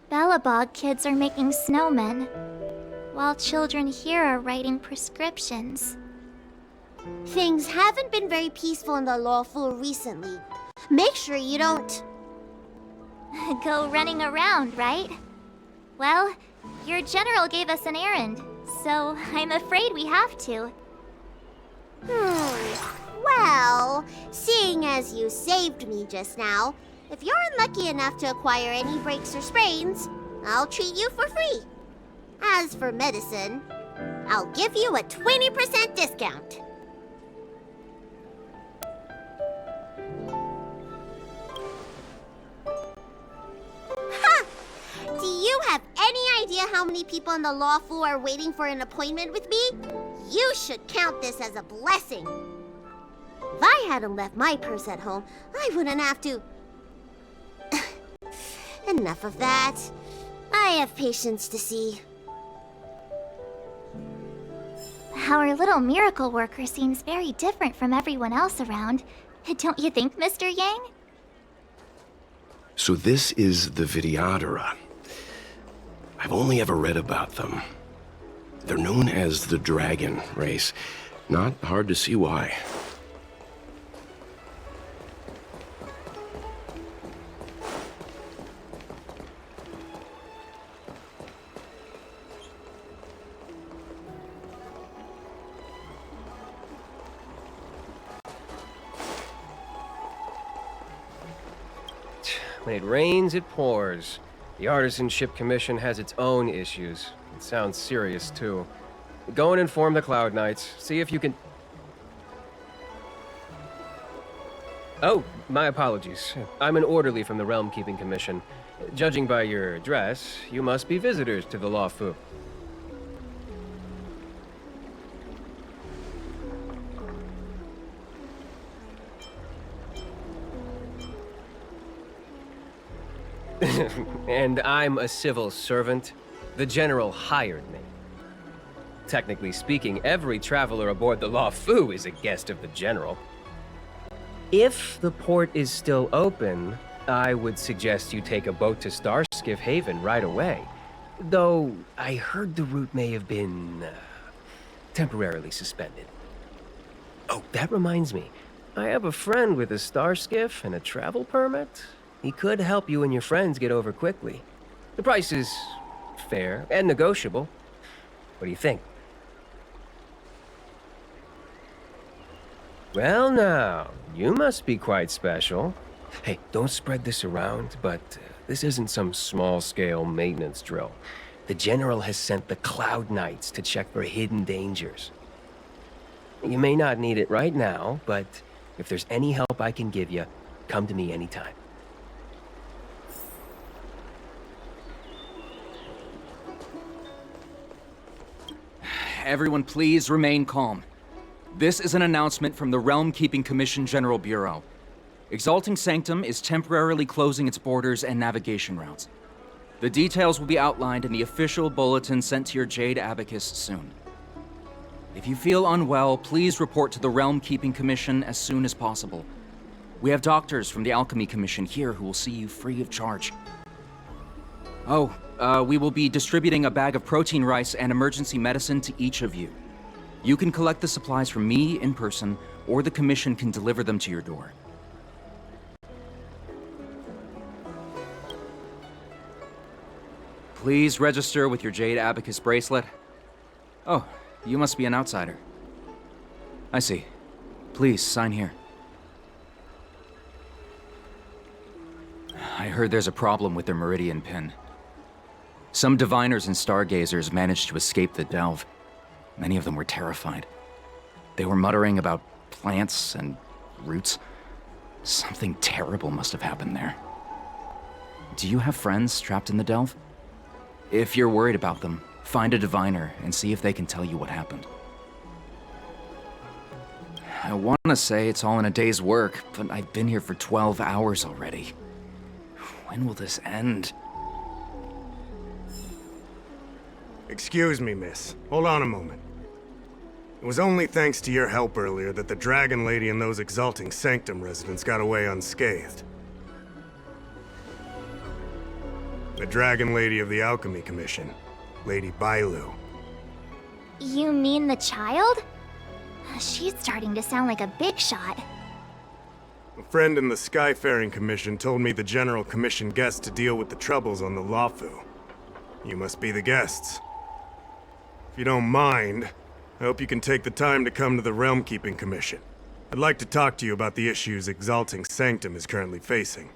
Bellabog kids are making snowmen, while children here are writing prescriptions. Things haven't been very peaceful in the lawful recently. Make sure you don't... Go running around, right? Well, your general gave us an errand, so I'm afraid we have to. Well, seeing as you saved me just now, if you're unlucky enough to acquire any breaks or sprains, I'll treat you for free. As for medicine, I'll give you a 20% discount. Ha! Do you have any idea how many people in the lawful are waiting for an appointment with me? You should count this as a blessing. If I hadn't left my purse at home, I wouldn't have to... Enough of that. I have patients to see. Our little miracle worker seems very different from everyone else around. Don't you think, Mr. Yang? So this is the Vidyadhara. I've only ever read about them. They're known as the Dragon race. Not hard to see why. When it rains, it pours. The Artisanship Commission has its own issues. It sounds serious, too. Go and inform the Cloud Knights. See if you can... Oh, my apologies. I'm an orderly from the Realm Keeping Commission. Judging by your dress, you must be visitors to the Lawfu. And I'm a civil servant. The General hired me. Technically speaking, every traveler aboard the Law Fu is a guest of the General. If the port is still open, I would suggest you take a boat to Starskiff Haven right away. Though, I heard the route may have been temporarily suspended. Oh, that reminds me. I have a friend with a Starskiff and a travel permit. He could help you and your friends get over quickly. The price is fair and negotiable. What do you think? Well now, you must be quite special. Hey, don't spread this around, but this isn't some small-scale maintenance drill. The General has sent the Cloud Knights to check for hidden dangers. You may not need it right now, but if there's any help I can give you, come to me anytime. Everyone please remain calm. This is an announcement from the Realm Keeping Commission General Bureau. Exalting Sanctum is temporarily closing its borders and navigation routes. The details will be outlined in the official bulletin sent to your Jade Abacus soon. If you feel unwell, please report to the Realm Keeping Commission as soon as possible. We have doctors from the Alchemy Commission here who will see you free of charge. Oh, we will be distributing a bag of protein rice and emergency medicine to each of you. You can collect the supplies from me in person, or the Commission can deliver them to your door. Please register with your Jade Abacus bracelet. Oh, you must be an outsider. I see. Please, sign here. I heard there's a problem with their Meridian pin. Some diviners and stargazers managed to escape the delve. Many of them were terrified. They were muttering about plants and roots. Something terrible must have happened there. Do you have friends trapped in the delve? If you're worried about them, find a diviner and see if they can tell you what happened. I want to say it's all in a day's work, but I've been here for 12 hours already. When will this end? Excuse me, miss. Hold on a moment. It was only thanks to your help earlier that the Dragon Lady and those Exalting Sanctum residents got away unscathed. The Dragon Lady of the Alchemy Commission, Lady Bailu. You mean the child? She's starting to sound like a big shot. A friend in the Skyfaring Commission told me the General commissioned guests to deal with the troubles on the Lawfu. You must be the guests. If you don't mind, I hope you can take the time to come to the Realm Keeping Commission. I'd like to talk to you about the issues Exalting Sanctum is currently facing.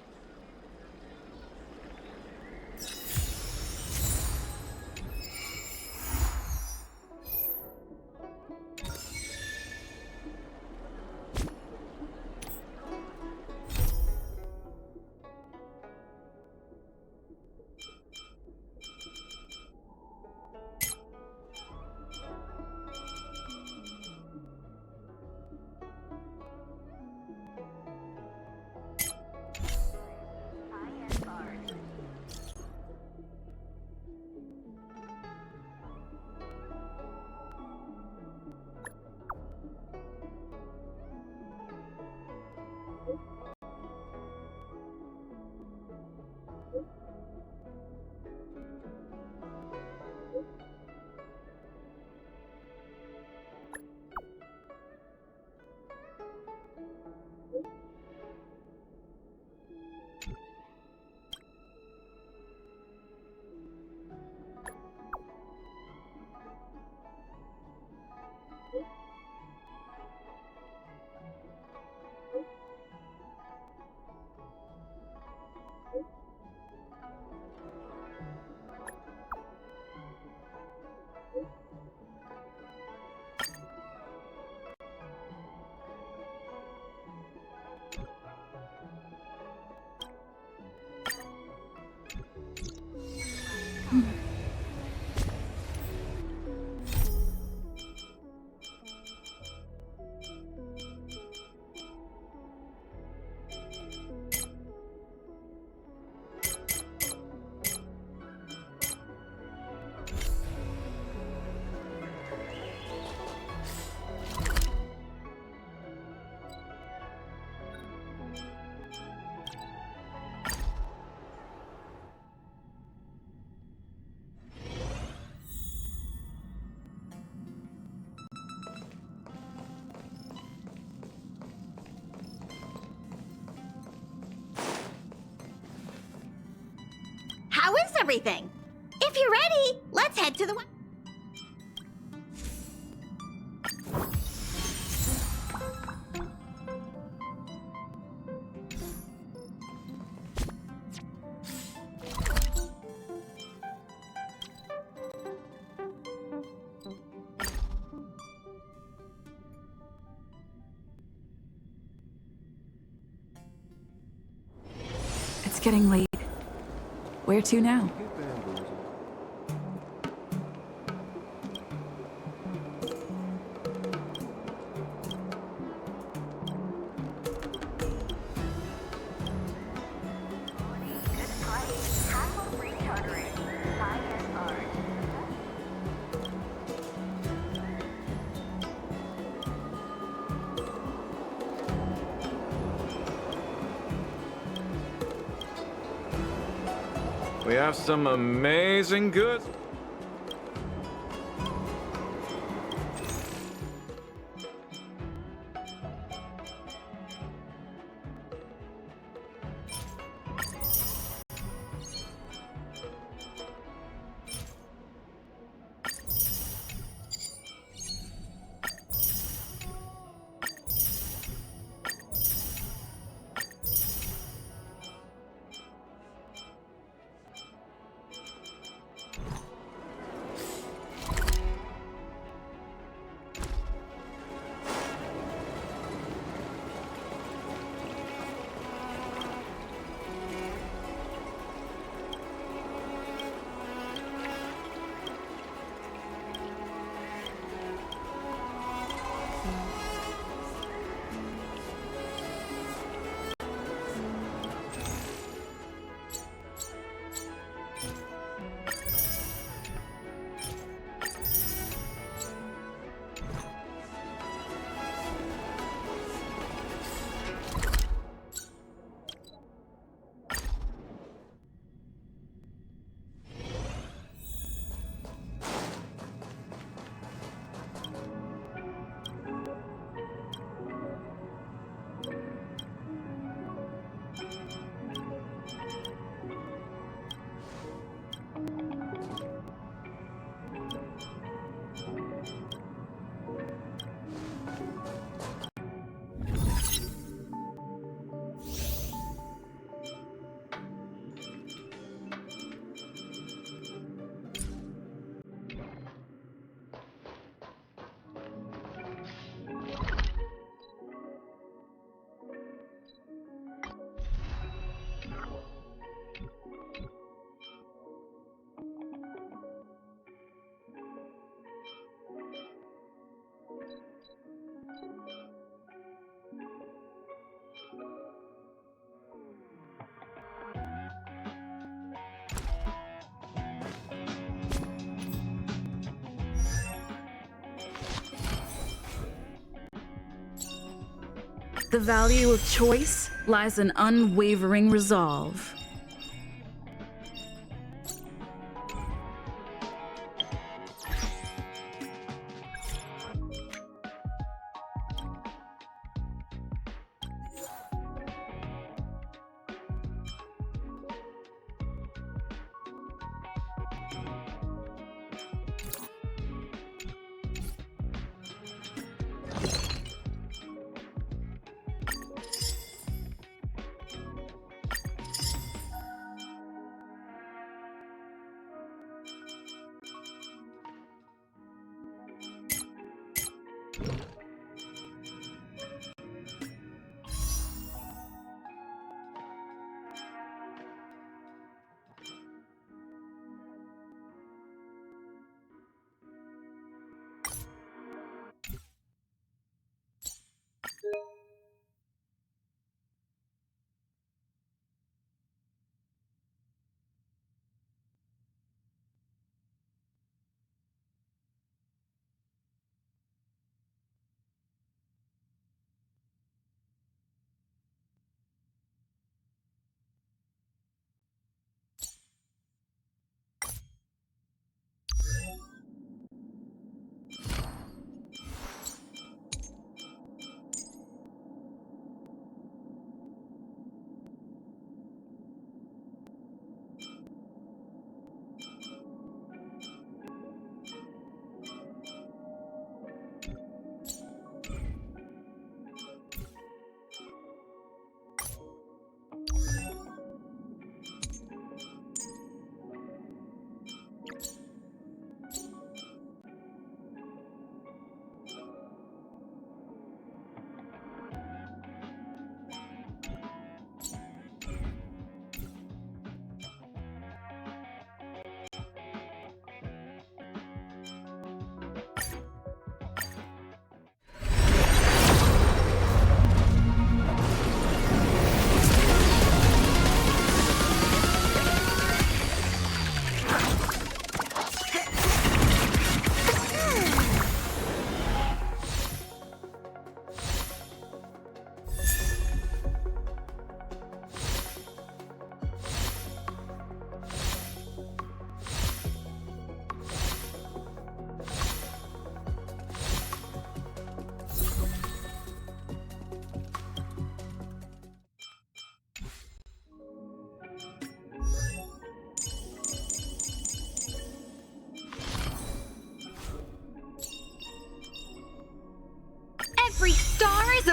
everything. If you're ready, let's head to the... It's getting late. Where to now? We have some amazing goods. The value of choice lies in unwavering resolve.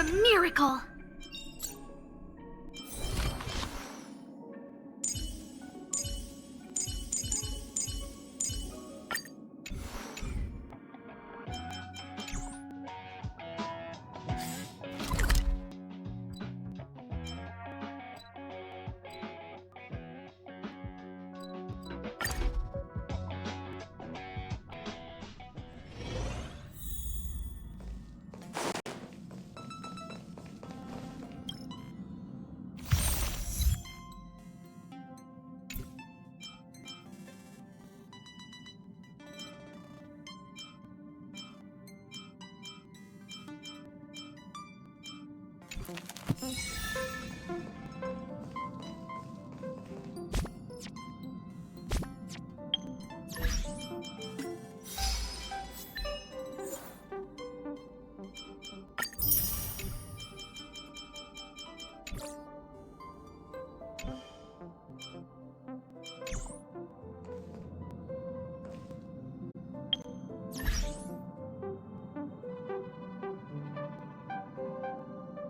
a miracle!